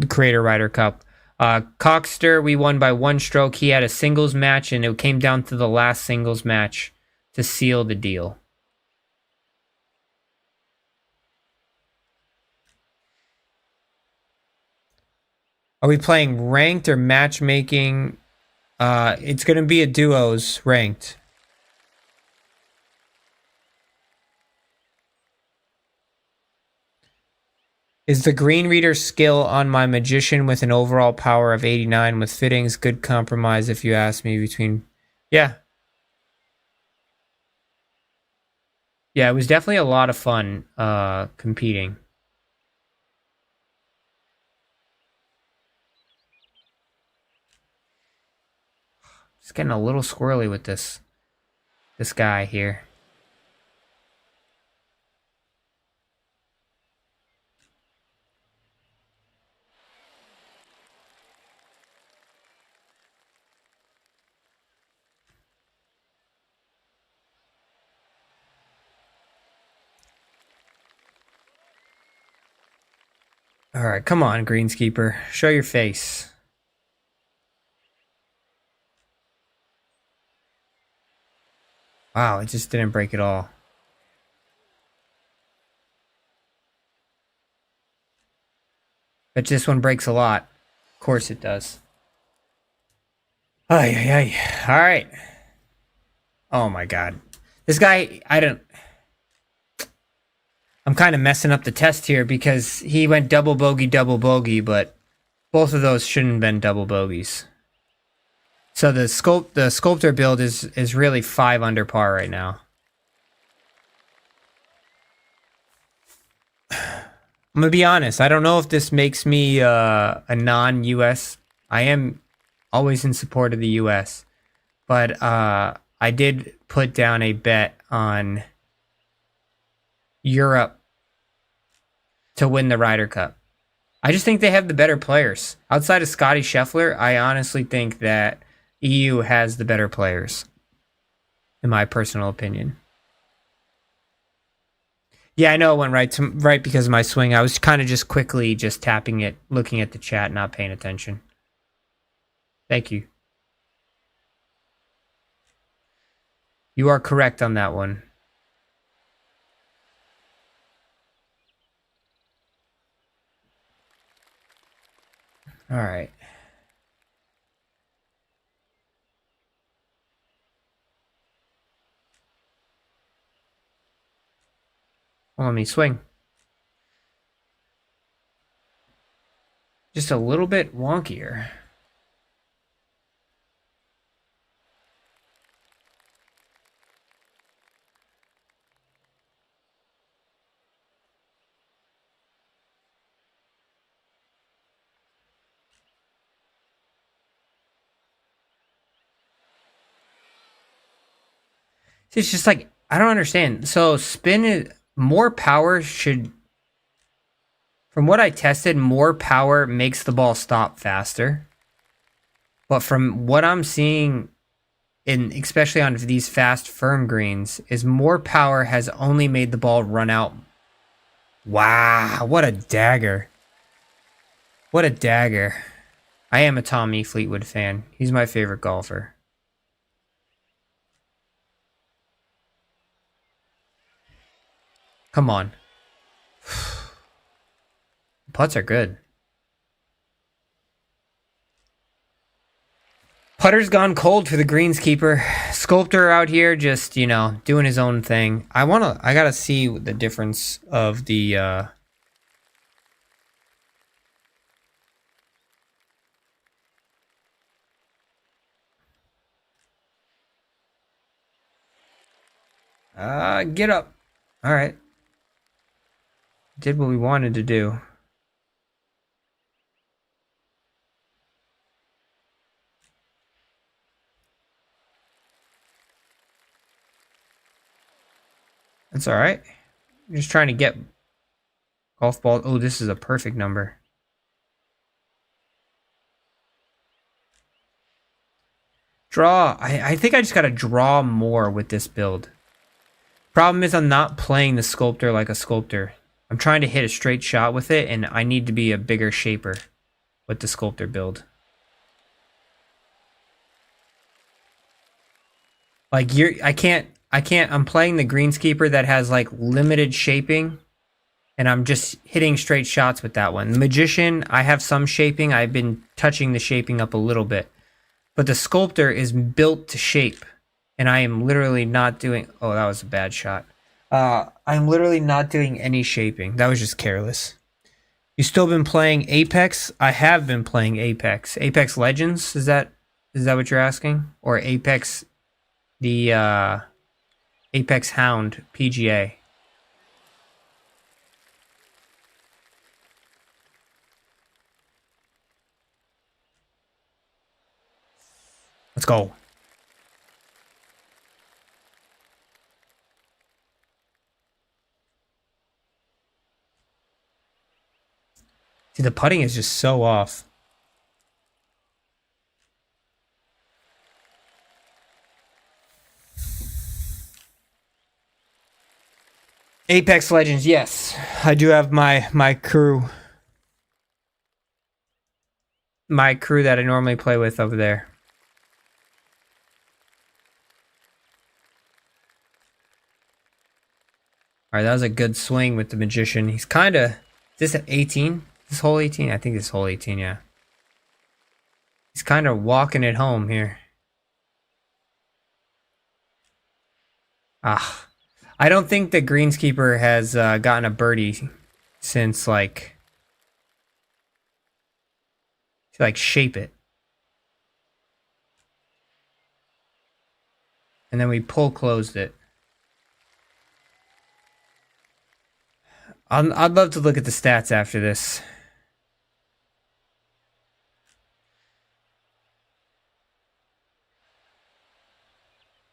Creator Ryder Cup. Coxter, we won by 1 stroke. He had a singles match, and it came down to the last singles match to seal the deal. Are we playing ranked or matchmaking? It's going to be a duos ranked. Is the green reader skill on my magician with an overall power of 89 with fittings good compromise if you ask me between... Yeah. Yeah, it was definitely a lot of fun competing. Just getting a little squirrely with this guy here. All right, come on, greenskeeper. Show your face. Wow, it just didn't break at all. But this one breaks a lot. Of course it does. Ay, ay, ay. All right. Oh my god. This guy, I'm kind of messing up the test here because he went double bogey, but both of those shouldn't have been double bogeys. So the sculptor build is really 5 under par right now. I'm gonna be honest. I don't know if this makes me a non-US. I am always in support of the US, but I did put down a bet on Europe to win the Ryder Cup. I just think they have the better players. Outside of Scotty Scheffler, I honestly think that EU has the better players, in my personal opinion. Yeah, I know it went right because of my swing. I was kind of just quickly just tapping it, looking at the chat, not paying attention. Thank you. You are correct on that one. All right. Well, let me swing. Just a little bit wonkier. It's just like, I don't understand. So spin is more power should, from what I tested, more power makes the ball stop faster. But from what I'm seeing, especially on these fast firm greens, is more power has only made the ball run out. Wow, what a dagger. What a dagger. I am a Tommy Fleetwood fan. He's my favorite golfer. Come on. Putts are good. Putter's gone cold for the greenskeeper. Sculptor out here just, you know, doing his own thing. I gotta see the difference of the, get up. Alright. Did what we wanted to do. That's alright. I'm just trying to get golf ball. Oh, this is a perfect number. Draw. I think I just gotta draw more with this build. Problem is I'm not playing the sculptor like a sculptor. I'm trying to hit a straight shot with it, and I need to be a bigger shaper with the sculptor build. Like I can't, I'm playing the greenskeeper that has like limited shaping, and I'm just hitting straight shots with that one. The magician, I have some shaping. I've been touching the shaping up a little bit. But the sculptor is built to shape, and I am literally not doing... Oh, that was a bad shot. I'm literally not doing any shaping. That was just careless. You still been playing Apex? I have been playing Apex. Apex Legends, is that what you're asking? Or Apex, the Apex Hound PGA? Let's go. See, the putting is just so off. Apex Legends, yes. I do have my crew. My crew that I normally play with over there. Alright, that was a good swing with the magician. He's kind of... Is this at 18? This hole 18? I think this hole 18, yeah. He's kind of walking it home here. Ah. I don't think the greenskeeper has gotten a birdie since, like... To, like, shape it. And then we pull closed it. I'd love to look at the stats after this.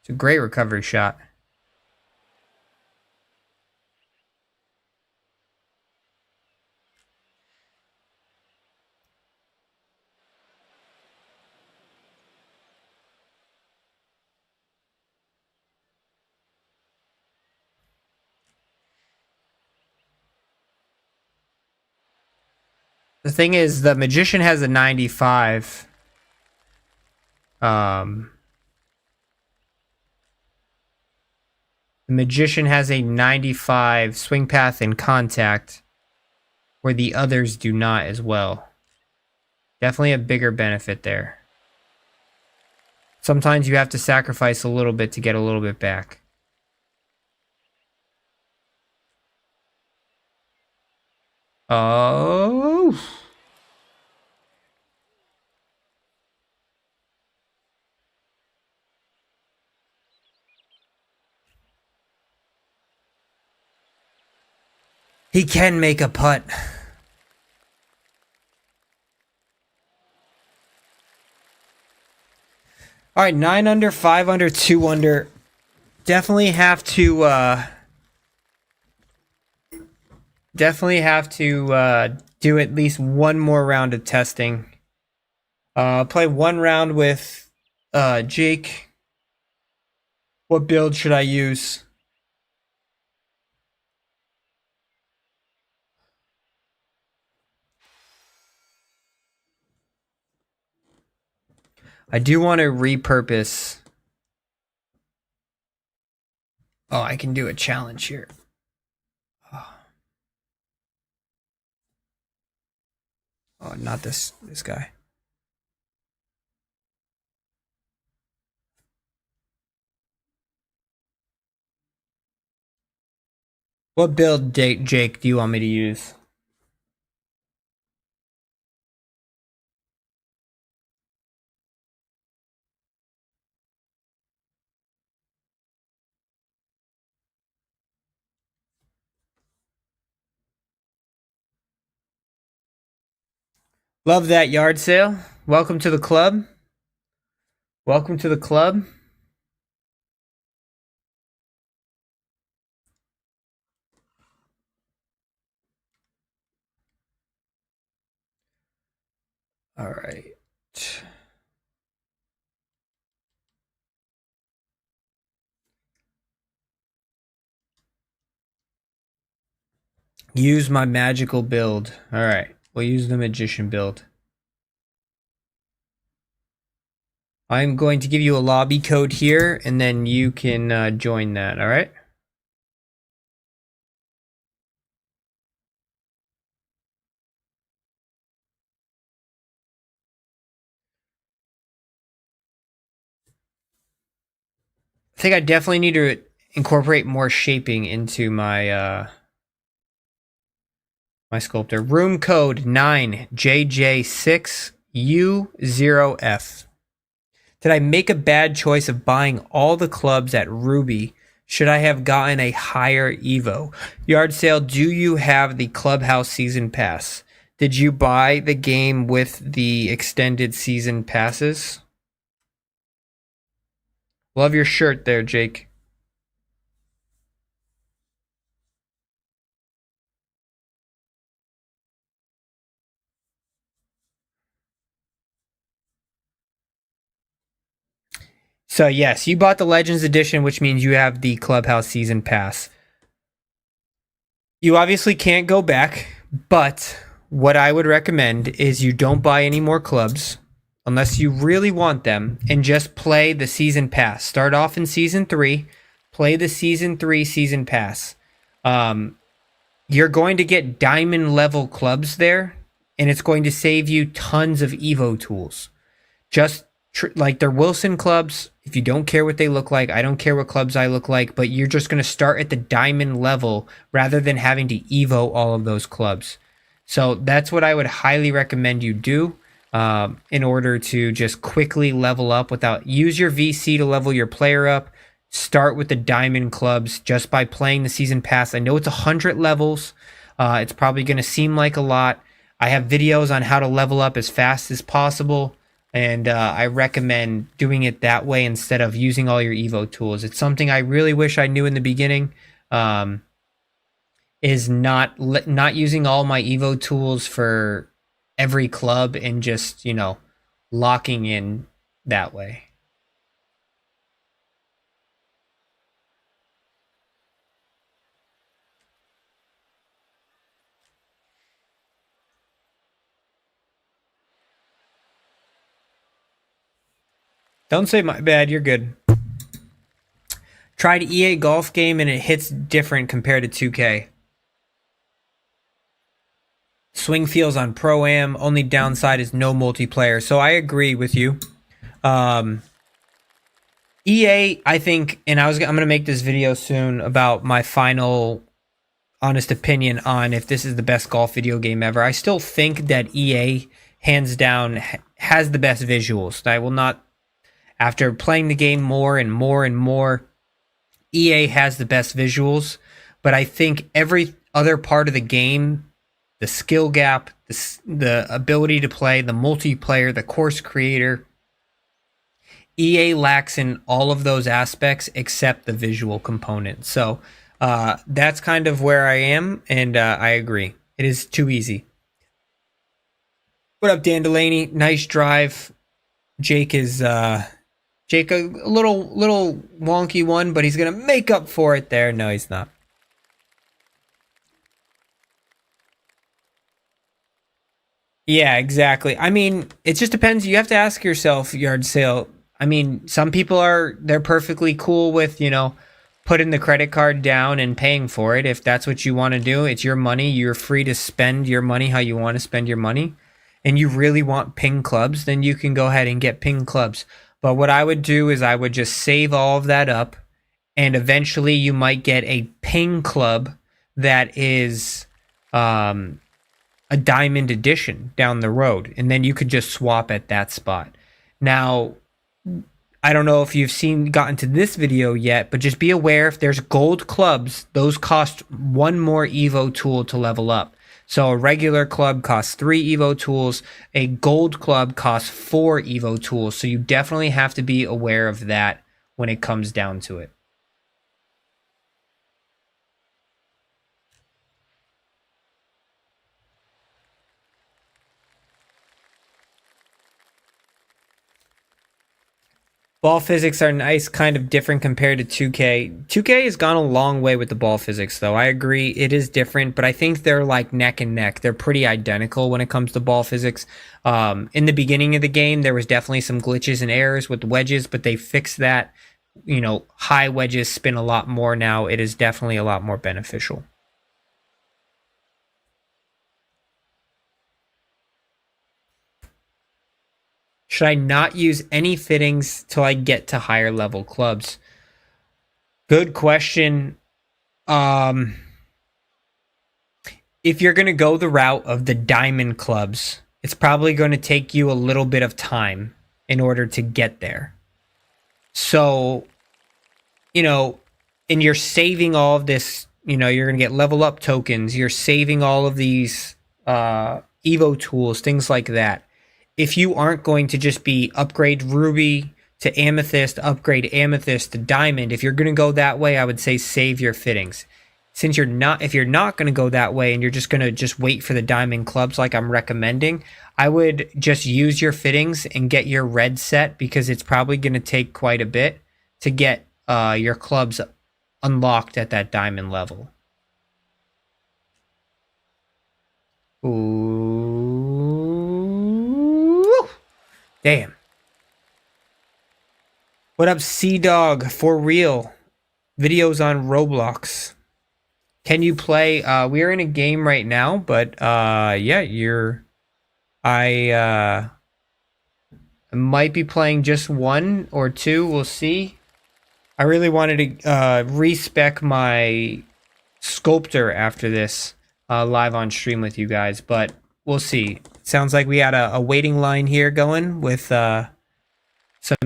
It's a great recovery shot. The thing is, the magician has a 95. The magician has a 95 swing path and contact, where the others do not as well. Definitely a bigger benefit there. Sometimes you have to sacrifice a little bit to get a little bit back. Oh. He can make a putt. All right, 9 under, 5 under, 2 under. Definitely have to do at least one more round of testing. Play one round with Jake. What build should I use? I do want to repurpose. Oh, I can do a challenge here. Oh, not this guy. What build, Jake, do you want me to use? Love that yard sale. Welcome to the club. Welcome to the club. All right. Use my magical build. All right. We'll use the magician build. I'm going to give you a lobby code here, and then you can join that, all right? I think I definitely need to incorporate more shaping into my my sculptor. Room code 9JJ6U0F. Did I make a bad choice of buying all the clubs at Ruby? Should I have gotten a higher Evo? Yard sale, do you have the Clubhouse Season Pass? Did you buy the game with the extended season passes? Love your shirt there, Jake. So yes, you bought the Legends Edition, which means you have the Clubhouse Season Pass. You obviously can't go back, but what I would recommend is you don't buy any more clubs unless you really want them, and just play the Season Pass. Start off in Season 3, play the Season 3 Season Pass. You're going to get diamond level clubs there, and it's going to save you tons of Evo tools. Just like they're Wilson clubs. If you don't care what they look like, I don't care what clubs I look like, but you're just going to start at the diamond level rather than having to Evo all of those clubs. So that's what I would highly recommend you do in order to just quickly level up without use your VC to level your player up. Start with the diamond clubs just by playing the season pass. I know it's 100 levels. It's probably going to seem like a lot. I have videos on how to level up as fast as possible. And I recommend doing it that way instead of using all your Evo tools. It's something I really wish I knew in the beginning. Is not using all my Evo tools for every club and just, you know, locking in that way. Don't say my bad. You're good. Tried EA golf game and it hits different compared to 2K. Swing feels on Pro-Am. Only downside is no multiplayer. So I agree with you. EA, I think, and I'm going to make this video soon about my final honest opinion on if this is the best golf video game ever. I still think that EA, hands down, has the best visuals. I will not, after playing the game more and more and more, EA has the best visuals. But I think every other part of the game, the skill gap, the ability to play, the multiplayer, the course creator, EA lacks in all of those aspects except the visual component. So that's kind of where I am, and I agree. It is too easy. What up, Dan Delaney? Nice drive. Jake is Jake a little wonky one, but he's gonna make up for it there. No, he's not. Yeah, exactly. I mean, it just depends. You have to ask yourself, yard sale. I mean, some people they're perfectly cool with, you know, putting the credit card down and paying for it. If that's what you want to do, it's your money. You're free to spend your money how you want to spend your money. and you really want ping clubs, then you can go ahead and get ping clubs. But what I would do is I would just save all of that up, and eventually you might get a ping club that is a diamond edition down the road, and then you could just swap at that spot. Now, I don't know if you've gotten to this video yet, but just be aware if there's gold clubs, those cost one more Evo tool to level up. So a regular club costs 3 Evo tools, a gold club costs 4 Evo tools. So you definitely have to be aware of that when it comes down to it. Ball physics are nice, kind of different compared to 2K. 2K has gone a long way with the ball physics, though. I agree, it is different, but I think they're like neck and neck. They're pretty identical when it comes to ball physics. In the beginning of the game, there was definitely some glitches and errors with wedges, but they fixed that. You know, high wedges spin a lot more now. It is definitely a lot more beneficial. Should I not use any fittings till I get to higher level clubs? Good question. If you're going to go the route of the diamond clubs, it's probably going to take you a little bit of time in order to get there. So, you know, and you're saving all of this, you know, you're going to get level up tokens. You're saving all of these Evo tools, things like that. If you aren't going to just be upgrade ruby to amethyst, upgrade amethyst to diamond, if you're going to go that way, I would say save your fittings. Since if you're not going to go that way and you're just going to just wait for the diamond clubs like I'm recommending, I would just use your fittings and get your red set, because it's probably going to take quite a bit to get your clubs unlocked at that diamond level. Ooh. Damn. What up, C-Dog? For real. Videos on Roblox. Can you play? We are in a game right now, but yeah, I might be playing just 1 or 2. We'll see. I really wanted to respec my sculptor after this live on stream with you guys, but we'll see. Sounds like we had a waiting line here going with some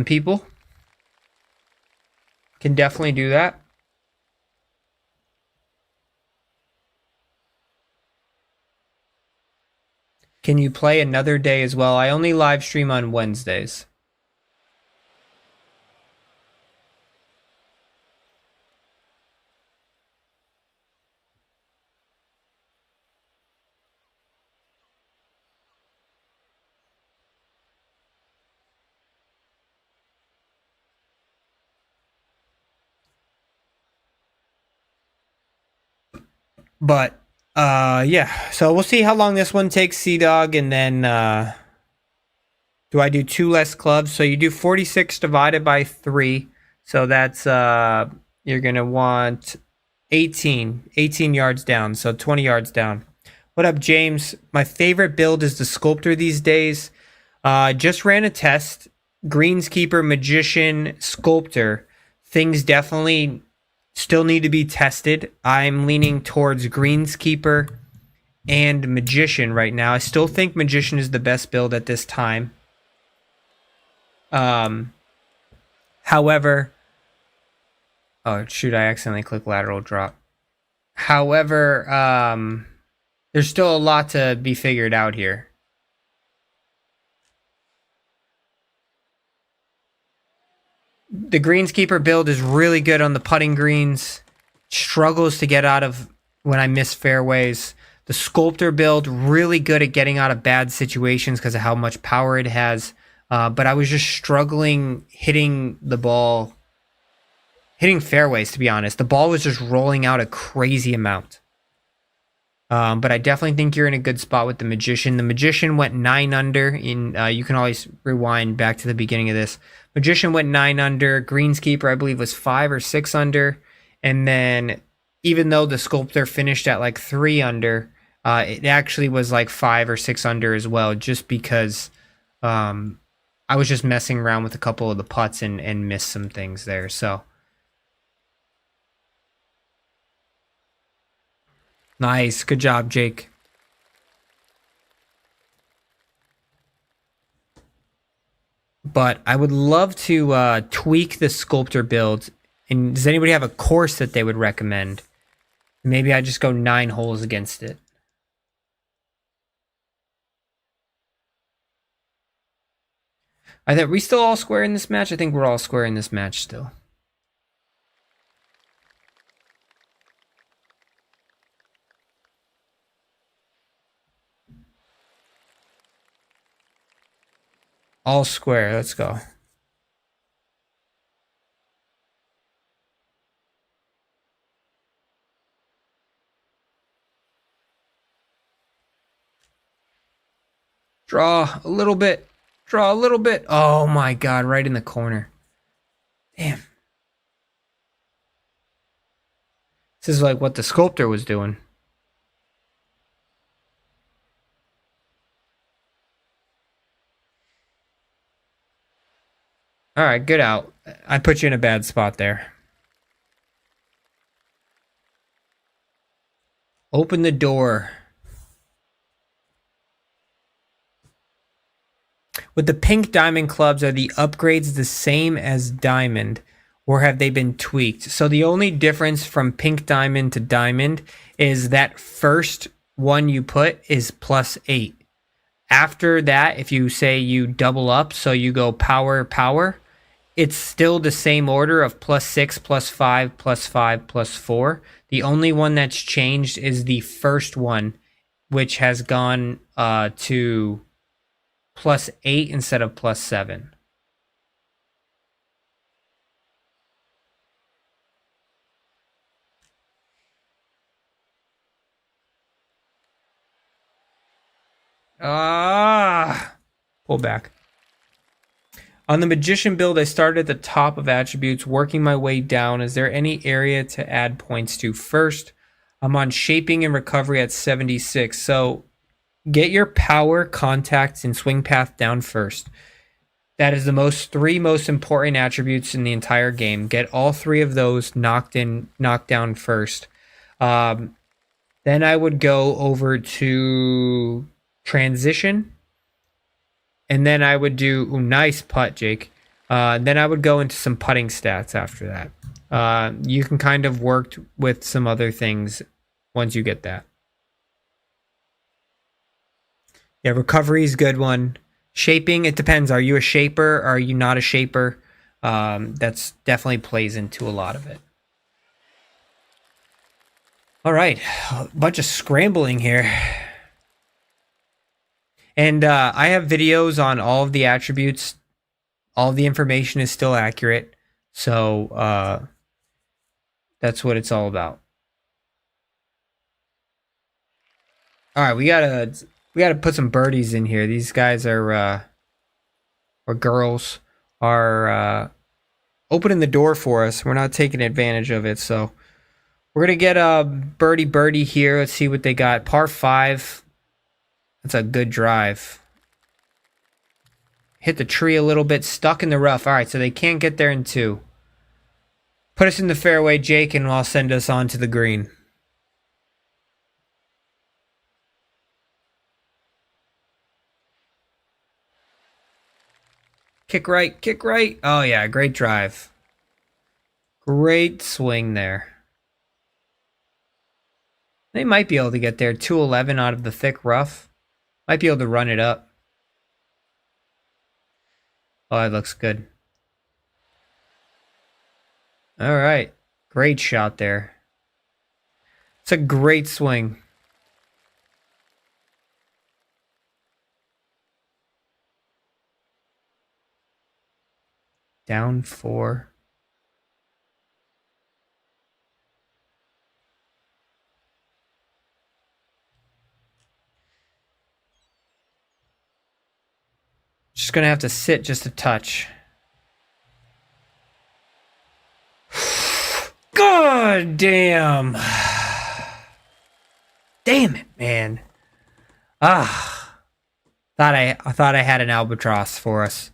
people. Can definitely do that. Can you play another day as well? I only live stream on Wednesdays. But yeah, so we'll see how long this one takes, C-Dog, and then do I do 2 less clubs? So you do 46 divided by 3, so that's you're gonna want 18 yards down, so 20 yards down. What up, James? My favorite build is the sculptor these days. Just ran a test. Greenskeeper, magician, sculptor. Things definitely still need to be tested. I'm leaning towards greenskeeper and magician right now. I still think magician is the best build at this time. However, oh shoot, I accidentally clicked lateral drop. However, there's still a lot to be figured out here. The greenskeeper build is really good on the putting greens. Struggles to get out of when I miss fairways. The sculptor build, really good at getting out of bad situations because of how much power it has. But I was just struggling hitting the ball, hitting fairways, to be honest. The ball was just rolling out a crazy amount. But I definitely think you're in a good spot with the magician. The magician went 9 under. You can always rewind back to the beginning of this. Magician went 9 under. Greenskeeper, I believe, was 5 or 6 under. And then, even though the sculptor finished at like 3 under, It actually was like 5 or 6 under as well, just because I was just messing around with a couple of the putts and missed some things there. So nice, good job, Jake. But I would love to tweak the sculptor build. And does anybody have a course that they would recommend? Maybe I just go 9 holes against it. Are we still all square in this match? I think we're all square in this match still. All square. Let's go. Draw a little bit. Draw a little bit. Oh my god, right in the corner. Damn. This is like what the sculptor was doing. All right, good out. I put you in a bad spot there. Open the door. With the pink diamond clubs, are the upgrades the same as diamond, or have they been tweaked? So the only difference from pink diamond to diamond is that first one you put is +8. After that, if you say you double up, so you go power, power, it's still the same order of +6, +5, +5, +4. The only one that's changed is the first one, which has gone to +8 instead of +7. Pull back. On the magician build, I started at the top of attributes, working my way down. Is there any area to add points to first? I'm on shaping and recovery at 76. So get your power, contacts, and swing path down first. That is the three most important attributes in the entire game. Get all 3 of those knocked down first. Then I would go over to transition. And then I would do nice putt, Jake. Then I would go into some putting stats after that. You can kind of work with some other things once you get that. Yeah, recovery is a good one. Shaping, it depends. Are you a shaper? Are you not a shaper? That's definitely plays into a lot of it. All right, a bunch of scrambling here. And I have videos on all of the attributes. All of the information is still accurate. So that's what it's all about. All right, we gotta put some birdies in here. These guys are or girls are opening the door for us. We're not taking advantage of it. So we're gonna get a birdie here. Let's see what they got. Par 5. That's a good drive. Hit the tree a little bit, stuck in the rough. All right, so they can't get there in 2. Put us in the fairway, Jake, and I'll send us on to the green. Kick right, kick right. Oh, yeah, great drive. Great swing there. They might be able to get there. 211 out of the thick rough. Might be able to run it up. Oh, that looks good. All right. Great shot there. It's a great swing. Down 4. Just going to have to sit just a touch. God damn. Damn it, man. Ah, I thought I had an albatross for us.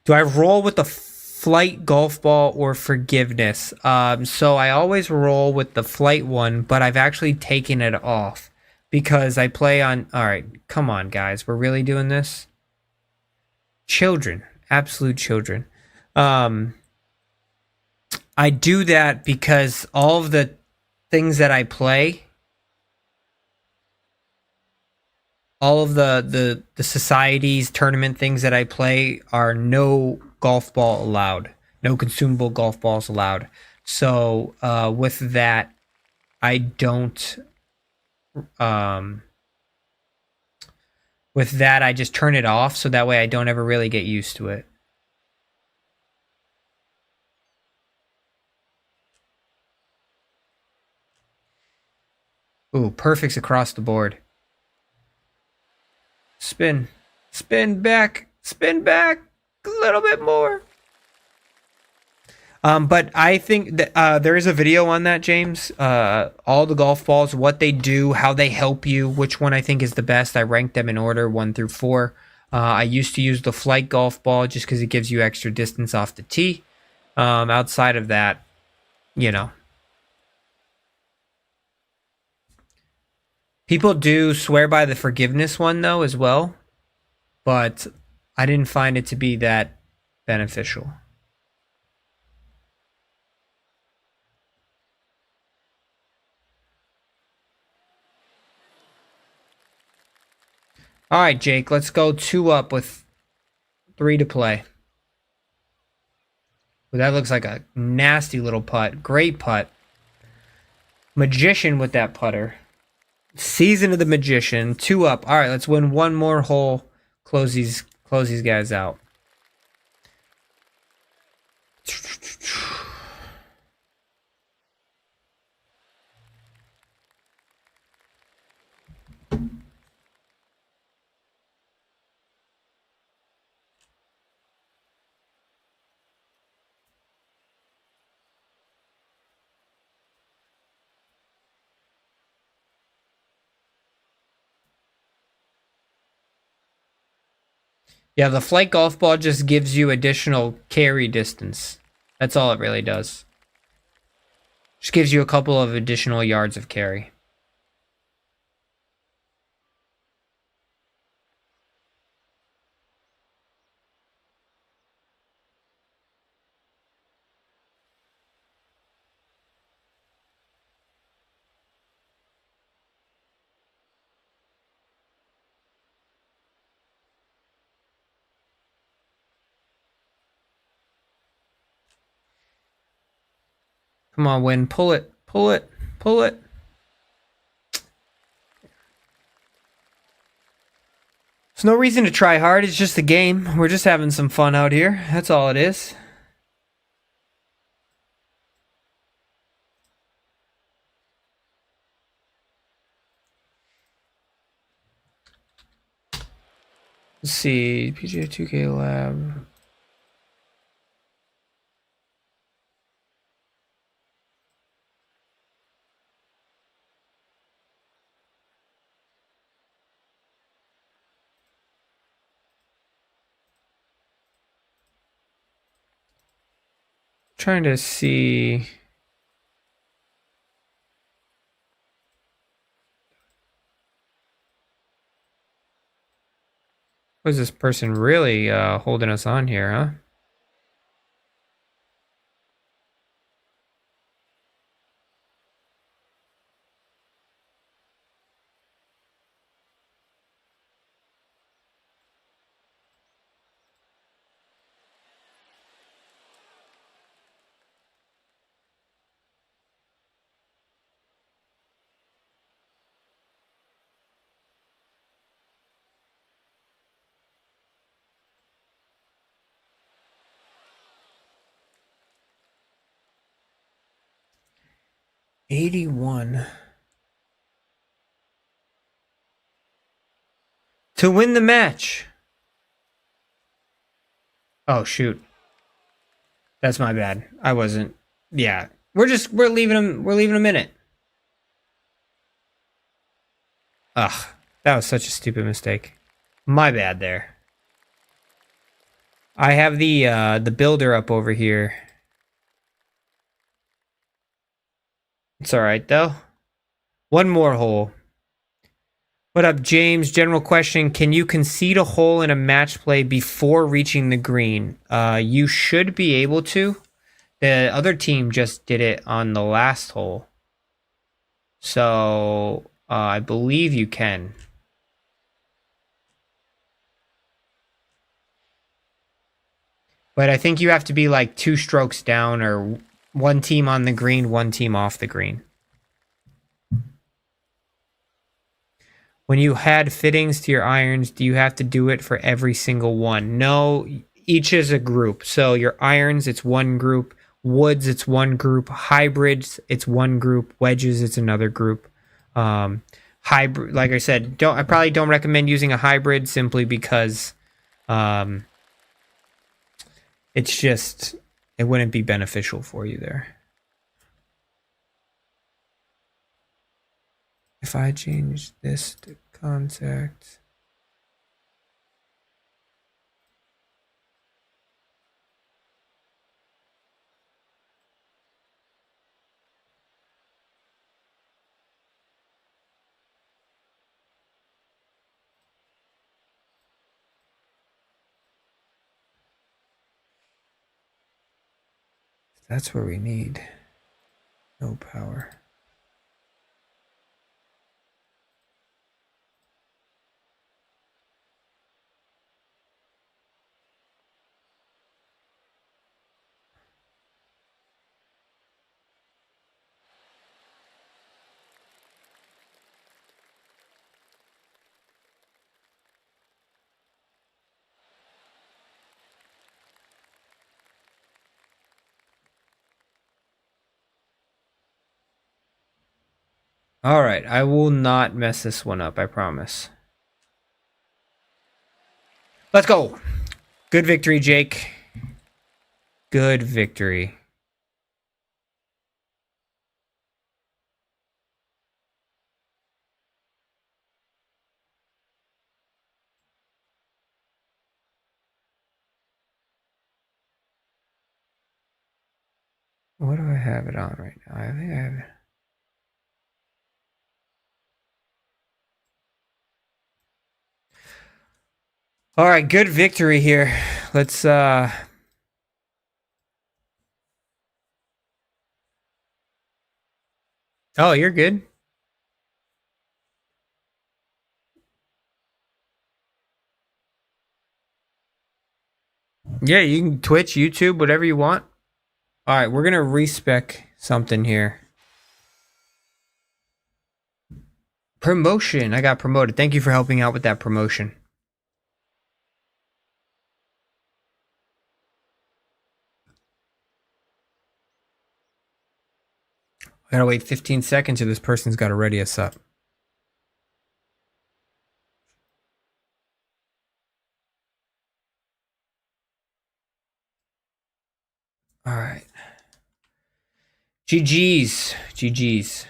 Do I roll with the flight golf ball or forgiveness? So I always roll with the flight one, but I've actually taken it off because I play on. All right, come on, guys, we're really doing this. Children, absolute children. Um, I do that because all of the things that I play, all of the societies tournament things that I play are no golf ball allowed, no consumable golf balls allowed. So with that, I don't. Um, with that, I just turn it off so that way I don't ever really get used to it. Ooh, perfects across the board. Spin, spin back a little bit more. But I think that there is a video on that, James. All the golf balls, what they do, how they help you, which one I think is the best. I ranked them in order 1 through 4. I used to use the flight golf ball just because it gives you extra distance off the tee. Outside of that, you know, people do swear by the forgiveness one though as well, but I didn't find it to be that beneficial. All right, Jake, let's go 2 up with 3 to play. Well, that looks like a nasty little putt. Great putt. Magician with that putter. Season of the Magician. 2 up. All right, let's win 1 more hole. Close these guys out. Yeah, the flight golf ball just gives you additional carry distance. That's all it really does. Just gives you a couple of additional yards of carry. Come on, Win. Pull it. Pull it. Pull it. There's no reason to try hard. It's just a game. We're just having some fun out here. That's all it is. Let's see. PGA 2K Lab. Trying to see. Was this person really holding us on here, huh? $81 to win the match. Oh shoot, that's my bad. I wasn't. Yeah, We're leaving him in it. Ugh, that was such a stupid mistake. My bad there. I have the builder up over here. It's alright though. One more hole. What up, James? General question. Can you concede a hole in a match play before reaching the green? You should be able to. The other team just did it on the last hole. So, I believe you can. But I think you have to be like 2 strokes down or one team on the green, one team off the green. When you add fittings to your irons, do you have to do it for every single one? No, each is a group. So your irons, it's one group. Woods, it's one group. Hybrids, it's one group. Wedges, it's another group. Hybrid, like I said, I probably don't recommend using a hybrid simply because it's just, it wouldn't be beneficial for you there. If I change this to contact. That's where we need no power. All right, I will not mess this one up, I promise. Let's go. Good victory, Jake. Good victory. What do I have it on right now? I think I have it. All right, good victory here. Let's Oh, you're good. Yeah, you can Twitch, YouTube, whatever you want. All right, we're going to respec something here. Promotion. I got promoted. Thank you for helping out with that promotion. I gotta wait 15 seconds or this person's got to ready us up. All right. GG's. GG's.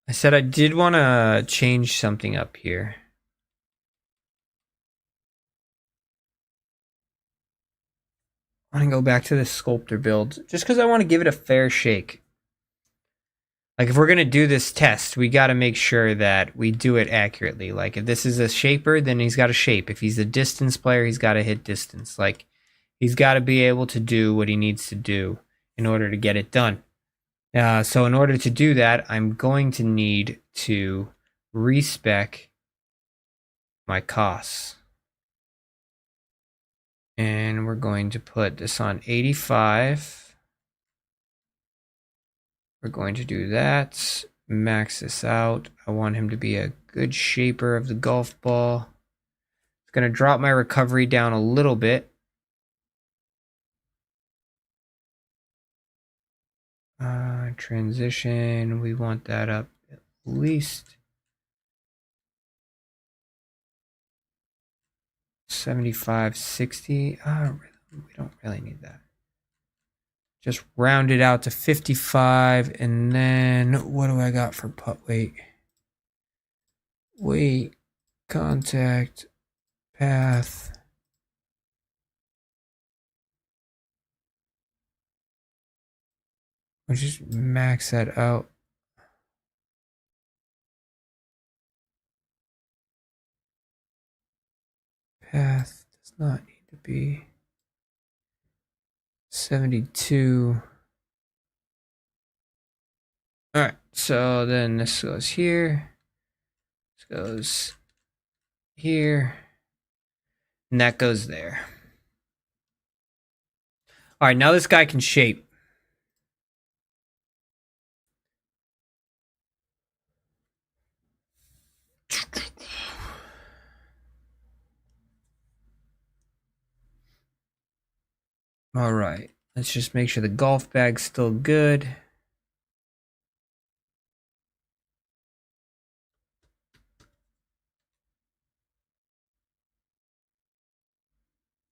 I said I did want to change something up here. I want to go back to the sculptor build just because I want to give it a fair shake. Like if we're going to do this test, we got to make sure that we do it accurately. Like if this is a shaper, then he's got to shape. If he's a distance player, he's got to hit distance. Like he's got to be able to do what he needs to do in order to get it done. So in order to do that, I'm going to need to respec my costs. And we're going to put this on 85. We're going to do that. Max this out. I want him to be a good shaper of the golf ball. It's going to drop my recovery down a little bit. Transition, we want that up at least 75, 60. Rhythm. We don't really need that. Just round it out to 55, and then what do I got for putt weight? Weight, contact, path. We'll just max that out. Path does not need to be 72. All right, so then this goes here. This goes here. And that goes there. All right, now this guy can shape. All right, let's just make sure the golf bag's still good.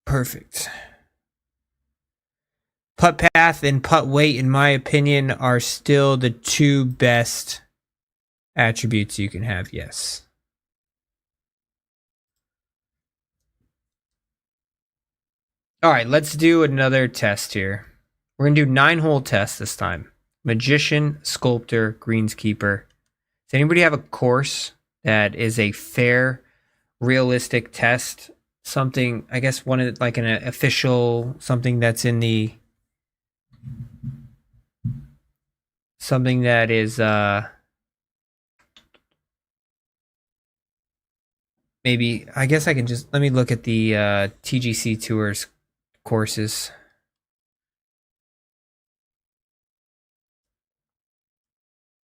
Perfect. Putt path and putt weight, in my opinion, are still the two best attributes you can have, yes. All right, let's do another test here. We're going to do 9-hole test this time. Magician, Sculptor, Greenskeeper. Does anybody have a course that is a fair, realistic test? Something, I guess, one of like an official, something that's in the, something that is maybe, I guess I can just, let me look at the TGC Tours courses.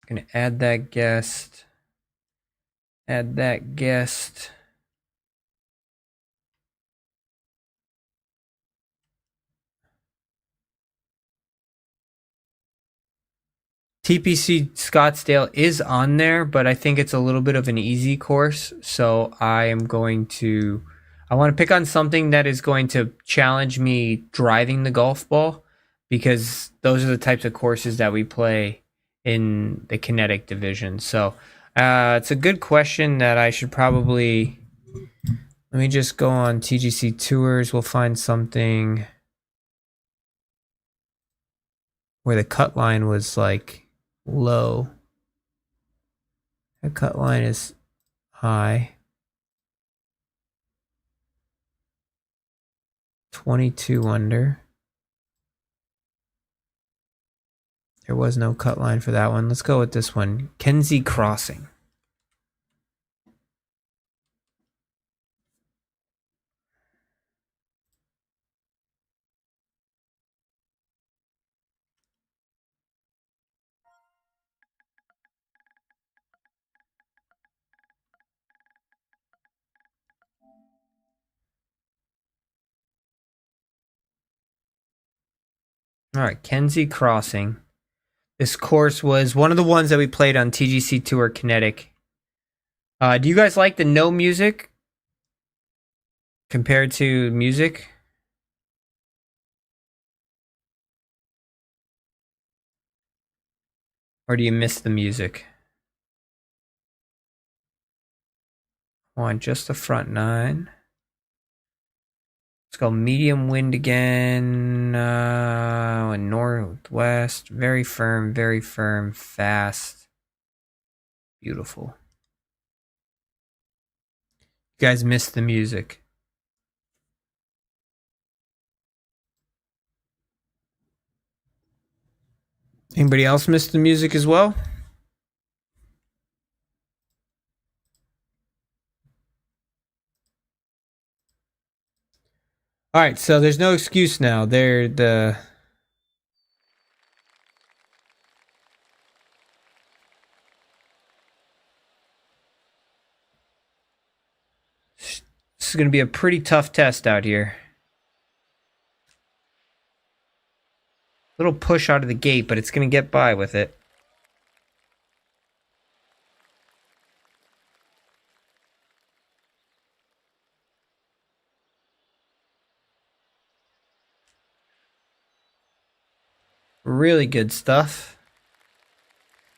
I'm gonna add that guest. Add that guest. TPC Scottsdale is on there, but I think it's a little bit of an easy course. So I want to pick on something that is going to challenge me driving the golf ball, because those are the types of courses that we play in the kinetic division. So it's a good question that I should probably, let me just go on TGC Tours. We'll find something where the cut line was like low. The cut line is high. 22 under. There was no cut line for that one. Let's go with this one. Kenzie Crossing. All right, Kenzie Crossing. This course was one of the ones that we played on TGC Tour Kinetic. Do you guys like the no music compared to music? Or do you miss the music? I want just the front nine. Let's go medium wind again. Northwest. Very firm, fast. Beautiful. You guys missed the music. Anybody else miss the music as well? All right, so there's no excuse now. This is going to be a pretty tough test out here. Little push out of the gate, but it's going to get by with it. Really good stuff.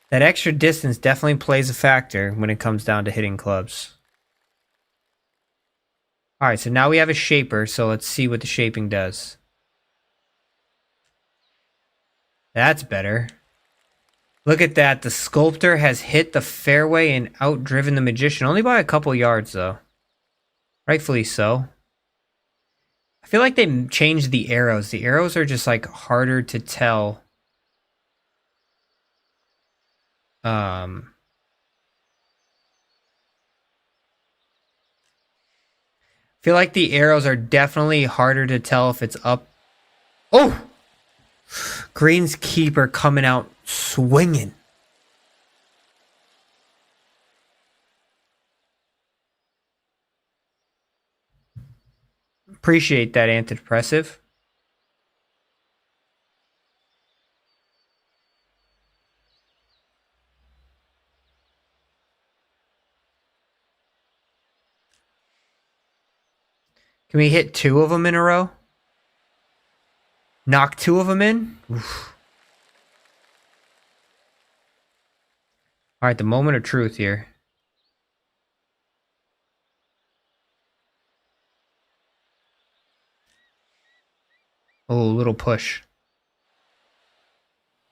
That extra distance definitely plays a factor when it comes down to hitting clubs. Alright, so now we have a shaper, so let's see what the shaping does. That's better. Look at that. The sculptor has hit the fairway and outdriven the magician. Only by a couple yards, though. Rightfully so. I feel like they changed the arrows. The arrows are just, like, harder to tell. I feel like the arrows are definitely harder to tell if it's up. Oh! Greenskeeper coming out swinging. Appreciate that antidepressive. Can we hit 2 of them in a row? Knock 2 of them in? Oof. Alright, the moment of truth here. Oh, little push.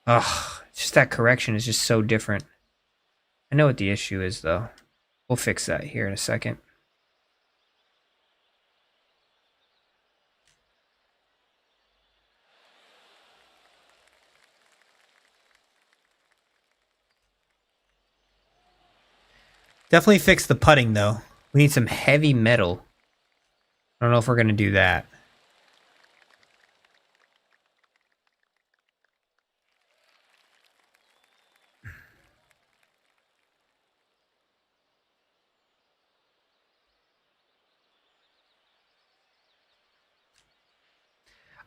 Ugh, just that correction is just so different. I know what the issue is, though. We'll fix that here in a second. Definitely fix the putting, though. We need some heavy metal. I don't know if we're going to do that.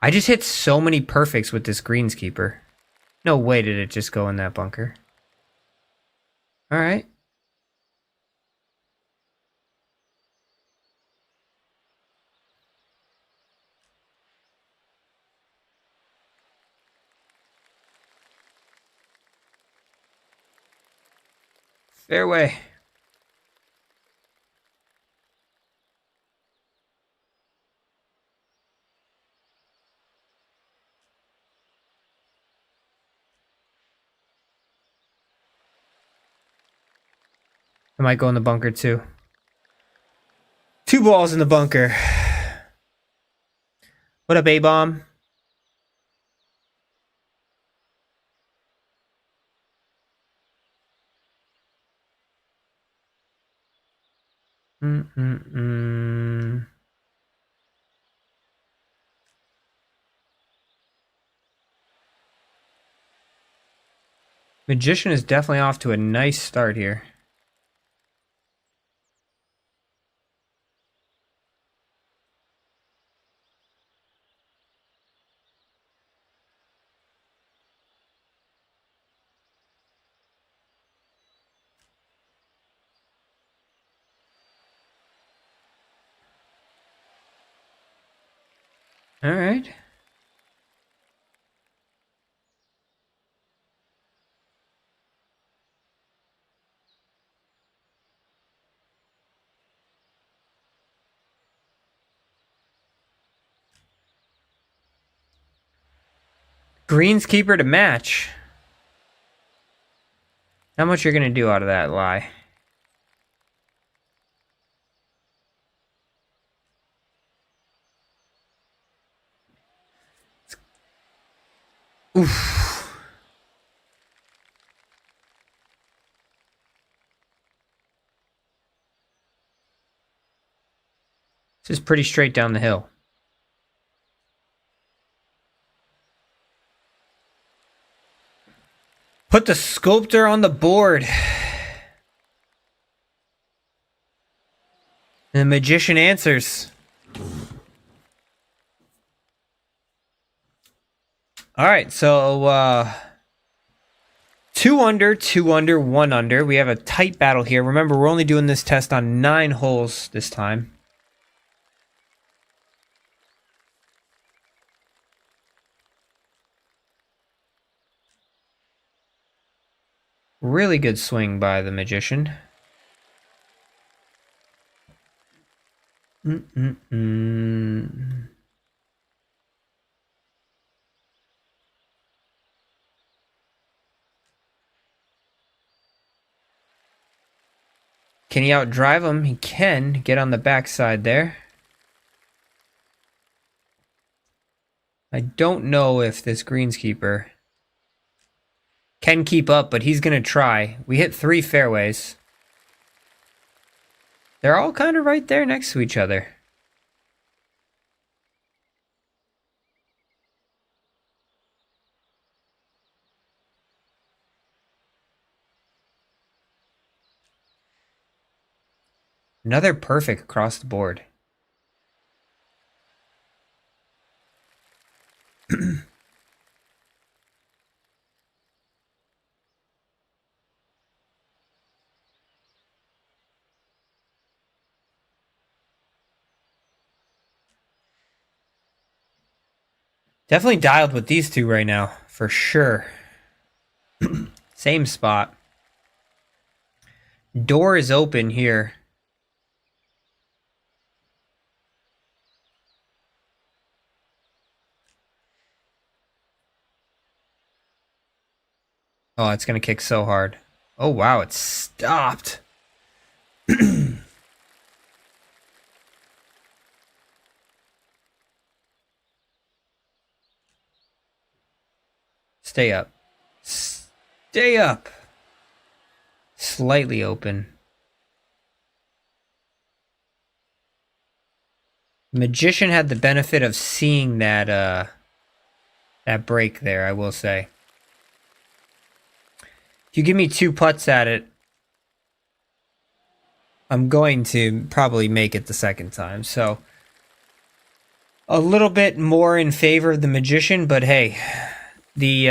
I just hit so many perfects with this greenskeeper. No way did it just go in that bunker. Alright. Fairway. I might go in the bunker too. 2 balls in the bunker. What up, A-Bomb? Magician is definitely off to a nice start here. Alright. Greenskeeper to match. How much you're gonna do out of that lie? Oof. This is pretty straight down the hill. Put the sculptor on the board. And the magician answers. Alright, so 2 under, 2 under, 1 under. We have a tight battle here. Remember, we're only doing this test on 9 holes this time. Really good swing by the magician. Can he outdrive him? He can get on the backside there. I don't know if this greenskeeper can keep up, but he's going to try. We hit 3 fairways. They're all kind of right there next to each other. Another perfect across the board. Definitely dialed with these two right now, for sure. Same spot. Door is open here. Oh, it's going to kick so hard. Oh, wow, it stopped. Stay up. Stay up. Slightly open. Magician had the benefit of seeing that break there, I will say. If you give me 2 putts at it, I'm going to probably make it the second time. So a little bit more in favor of the magician, but hey, the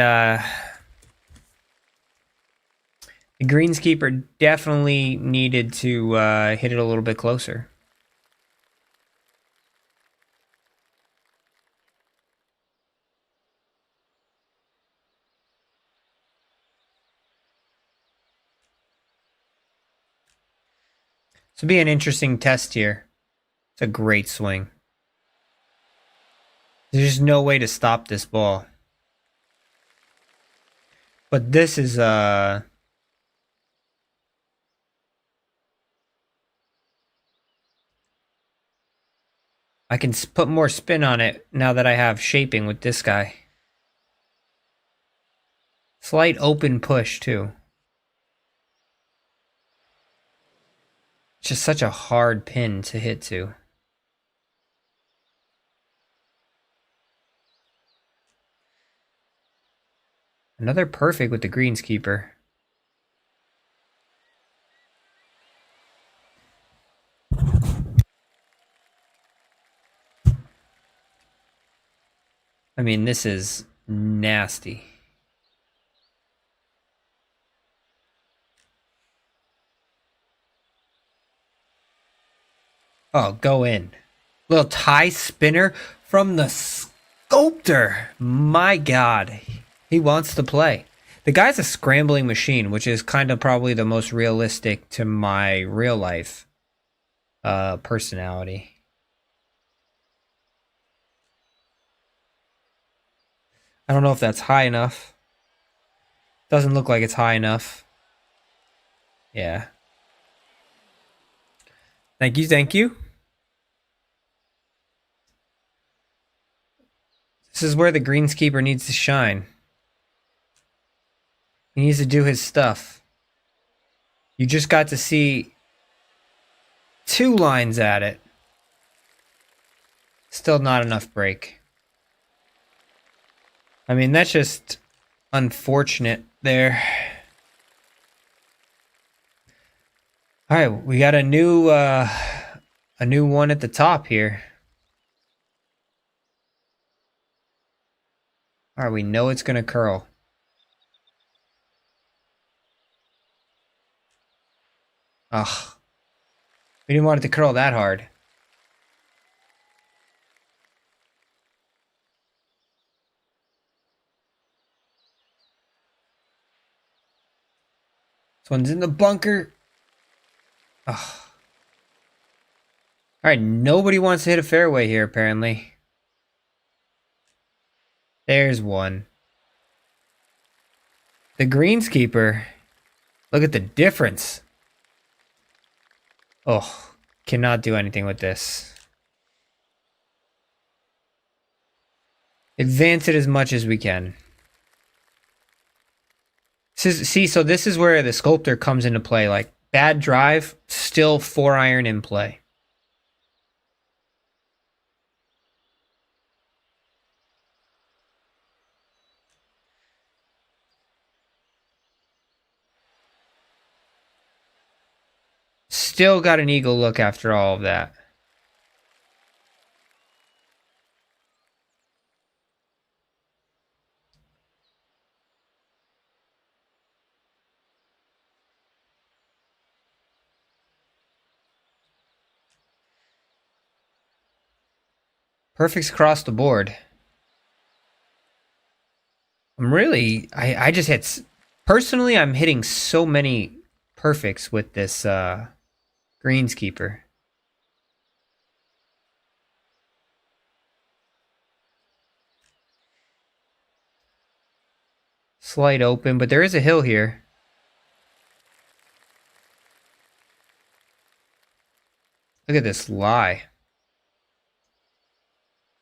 greenskeeper definitely needed to hit it a little bit closer. This will be an interesting test here. It's a great swing. There's no way to stop this ball. But this is I can put more spin on it now that I have shaping with this guy. Slight open push too. Just such a hard pin to hit to. Another perfect with the greenskeeper. I mean, this is nasty. Oh, go in. Little tie spinner from the sculptor. My God. He wants to play. The guy's a scrambling machine, which is kind of probably the most realistic to my real life personality. I don't know if that's high enough. Doesn't look like it's high enough. Yeah. Thank you, thank you. This is where the greenskeeper needs to shine. He needs to do his stuff. You just got to see 2 lines at it. Still not enough break. I mean, that's just unfortunate there. All right, we got a new one at the top here. All right, we know it's gonna curl. Ugh. We didn't want it to curl that hard. one's in the bunker. Ugh. All right, nobody wants to hit a fairway here, apparently. There's one. The greenskeeper. Look at the difference. Oh, cannot do anything with this. Advance it as much as we can. See, so this is where the sculptor comes into play. Like, bad drive, still 4-iron in play. Still got an eagle look after all of that. Perfects across the board. I just hit, personally, I'm hitting so many perfects with this greenskeeper. Slight open, but there is a hill here. Look at this lie.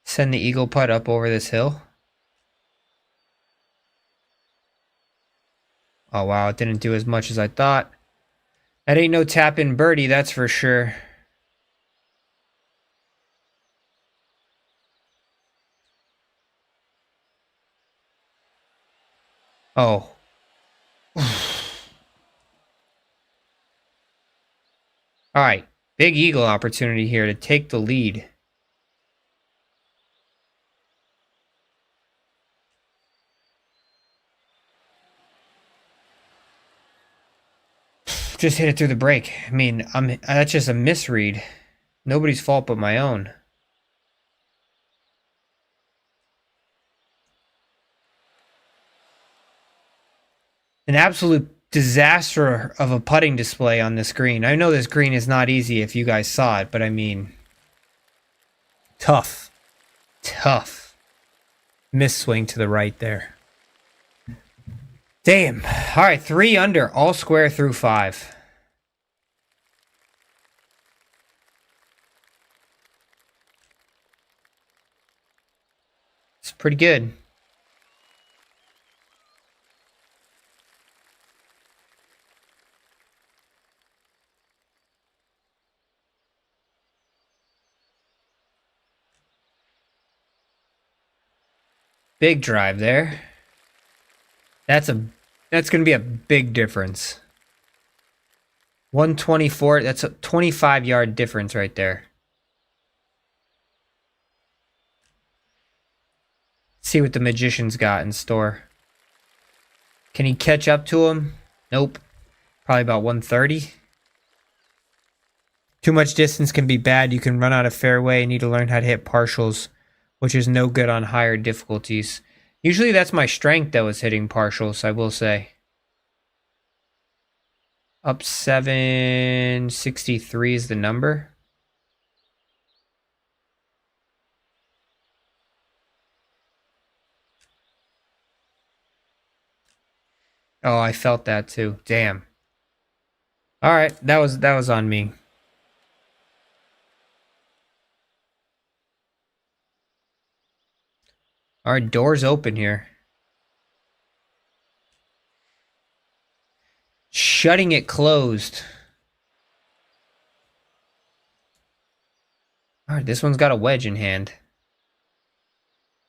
Send the eagle putt up over this hill. Oh wow, it didn't do as much as I thought. That ain't no tap-in birdie, that's for sure. Oh. Alright, big eagle opportunity here to take the lead. Just hit it through the break. I mean, that's just a misread. Nobody's fault but my own. An absolute disaster of a putting display on this green. I know this green is not easy if you guys saw it, but I mean, tough. Tough. Misswing to the right there. Damn. All right, 3 under, all square through 5. It's pretty good. Big drive there. That's going to be a big difference. 124, that's a 25-yard difference right there. See what the magician's got in store. Can he catch up to him? Nope. Probably about 130. Too much distance can be bad. You can run out of fairway and need to learn how to hit partials, which is no good on higher difficulties. Usually that's my strength, though, is hitting partials, I will say. Up 763 is the number. Oh, I felt that too. Damn. All right, that was on me. All right, doors open here. Shutting it closed. All right, this one's got a wedge in hand.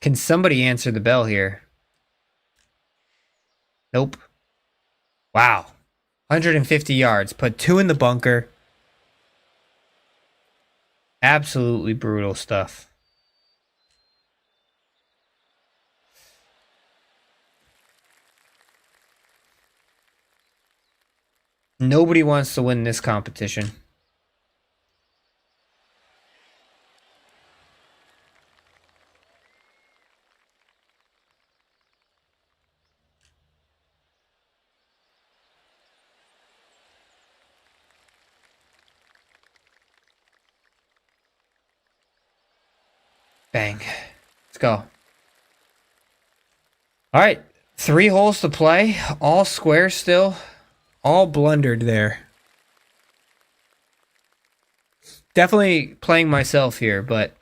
Can somebody answer the bell here? Nope. Wow. 150 yards. Put 2 in the bunker. Absolutely brutal stuff. Nobody wants to win this competition. Bang. Let's go. All right. 3 holes to play. All square still. All blundered there. Definitely playing myself here, but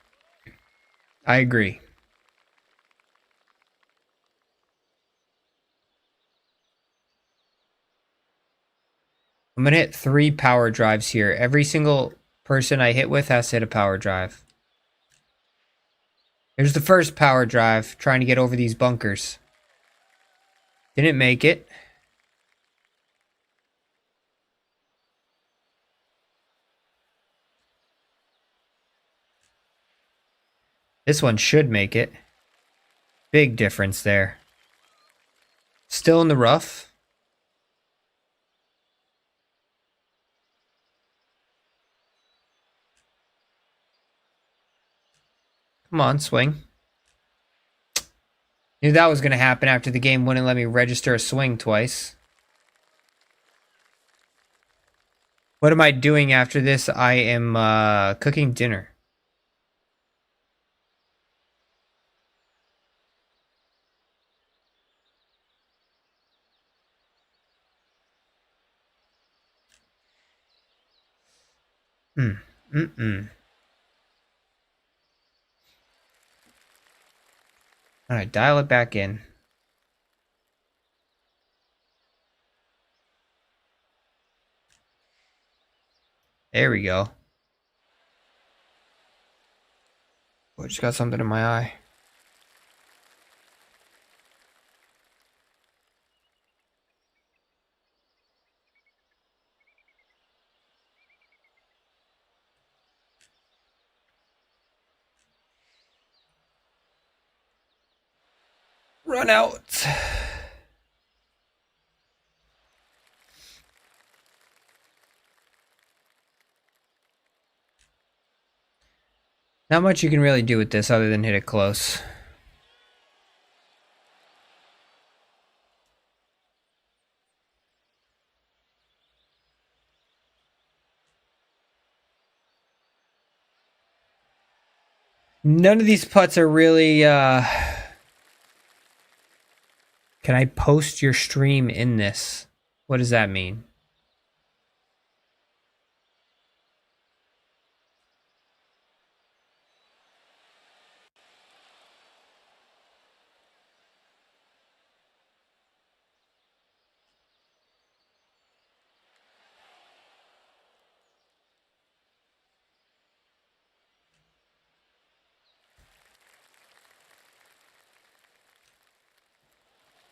I agree. I'm going to hit 3 power drives here. Every single person I hit with has to hit a power drive. Here's the first power drive, trying to get over these bunkers. Didn't make it. This one should make it. Big difference there. Still in the rough. Come on, swing. Knew that was going to happen after the game wouldn't let me register a swing twice. What am I doing after this? I am cooking dinner. Alright, dial it back in. There we go. Oh, just got something in my eye. Run out. Not much you can really do with this other than hit it close. None of these putts are really, Can I post your stream in this? What does that mean?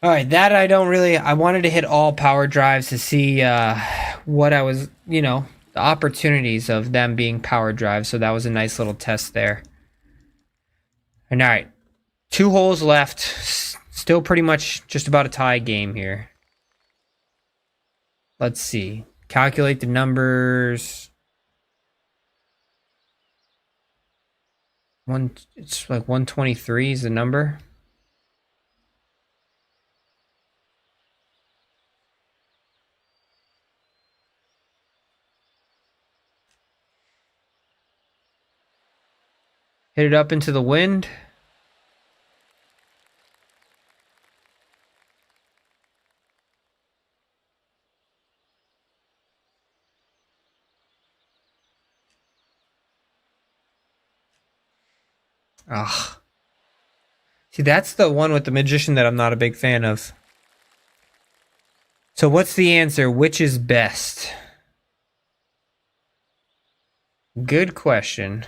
All right, that I don't really. I wanted to hit all power drives to see what I was, the opportunities of them being power drives. So that was a nice little test there. And all right, 2 holes left. Still pretty much just about a tie game here. Let's see. Calculate the numbers. It's like 123 is the number. Hit it up into the wind. Ugh. See, that's the one with the magician that I'm not a big fan of. So what's the answer? Which is best? Good question.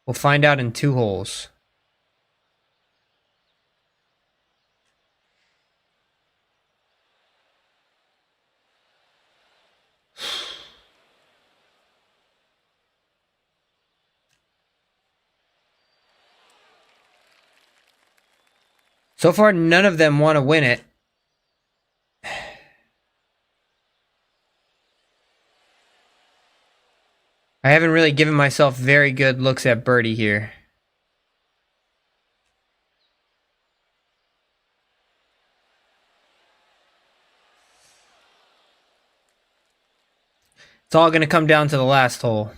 We'll find out in 2 holes. So far, none of them want to win it. I haven't really given myself very good looks at birdie here. It's all going to come down to the last hole.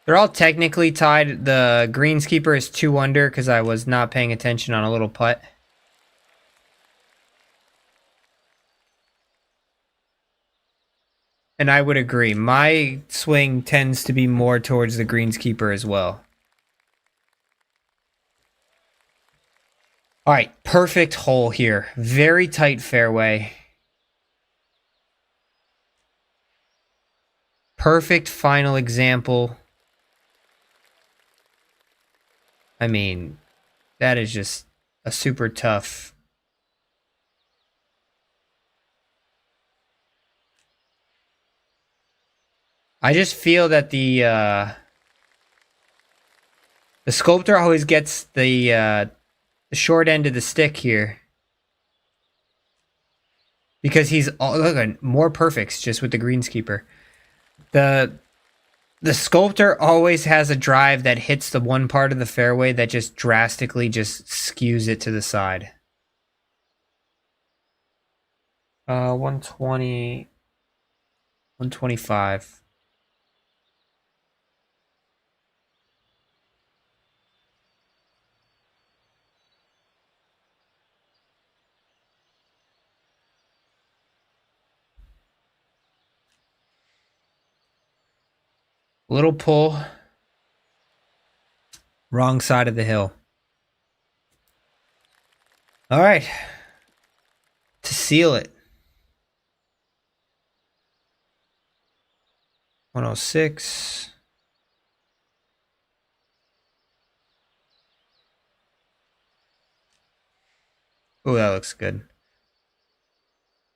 They're all technically tied. The greenskeeper is 2 under because I was not paying attention on a little putt. And I would agree. My swing tends to be more towards the greenskeeper as well. All right, perfect hole here. Very tight fairway. Perfect final example. I mean, that is just a super tough. I just feel that the sculptor always gets the short end of the stick here. Because he's look, more perfects just with the greenskeeper. The sculptor always has a drive that hits the one part of the fairway that just drastically just skews it to the side. 120, 125. Little pull. Wrong side of the hill. All right. To seal it. 106. Oh, that looks good.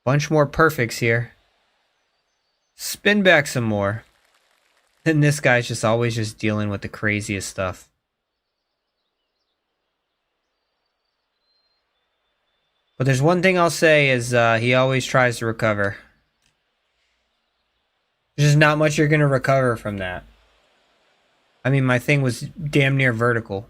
Bunch more perfects here. Spin back some more. And this guy's just always just dealing with the craziest stuff. But there's one thing I'll say is he always tries to recover. There's just not much you're going to recover from that. I mean, my thing was damn near vertical.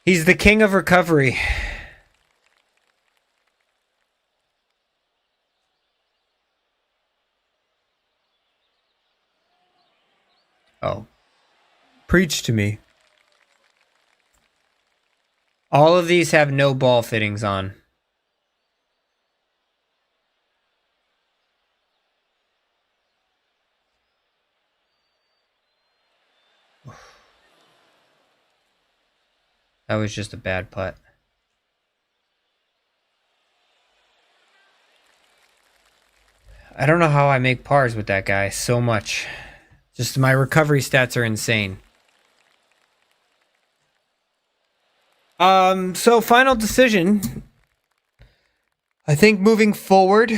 He's the king of recovery. Oh. Preach to me. All of these have no ball fittings on. That was just a bad putt. I don't know how I make pars with that guy so much. Just my recovery stats are insane. So final decision. I think moving forward,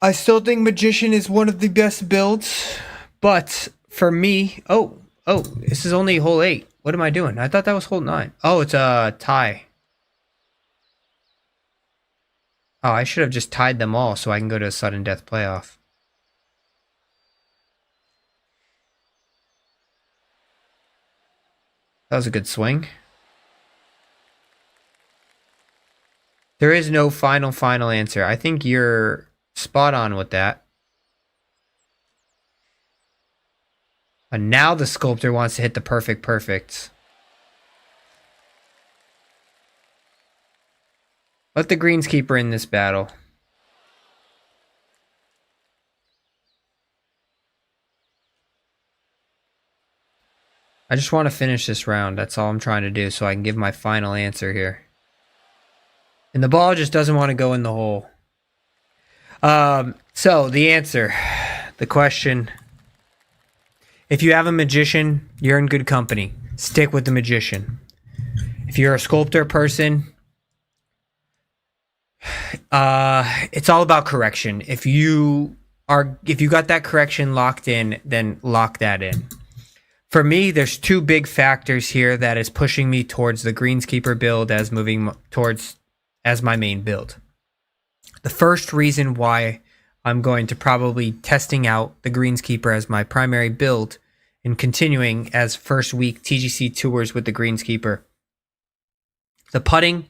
I still think Magician is one of the best builds, but for me, oh, this is only hole 8. What am I doing? I thought that was hole 9. Oh, it's a tie. Oh, I should have just tied them all so I can go to a sudden death playoff. That was a good swing. There is no final answer. I think you're spot on with that. And now the sculptor wants to hit the perfects. Let the greenskeeper in this battle. I just want to finish this round. That's all I'm trying to do so I can give my final answer here. And the ball just doesn't want to go in the hole. So the answer, the question, if you have a magician, you're in good company. Stick with the magician. If you're a sculptor person, it's all about correction. If you got that correction locked in, then lock that in. For me, there's 2 big factors here that is pushing me towards the greenskeeper build as moving towards as my main build. The first reason why I'm going to probably testing out the greenskeeper as my primary build and continuing as first week TGC Tours with the greenskeeper. The putting,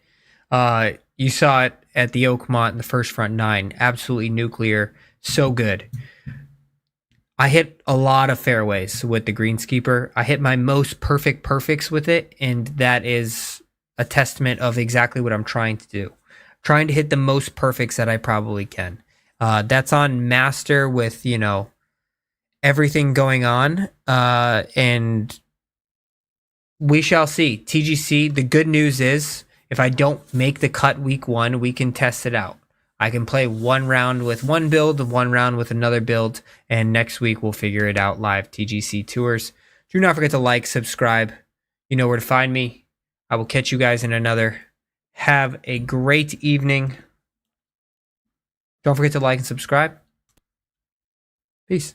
you saw it at the Oakmont in the first front nine. Absolutely nuclear. So good. I hit a lot of fairways with the greenskeeper. I hit my most perfect perfects with it, and that is a testament of exactly what I'm trying to do. Trying to hit the most perfects that I probably can. That's on master with, you know, everything going on. And we shall see. TGC, the good news is if I don't make the cut week 1, we can test it out. I can play one round with one build, one round with another build, and next week we'll figure it out live. TGC Tours. Do not forget to like, subscribe. You know where to find me. I will catch you guys in another. Have a great evening. Don't forget to like and subscribe. Peace.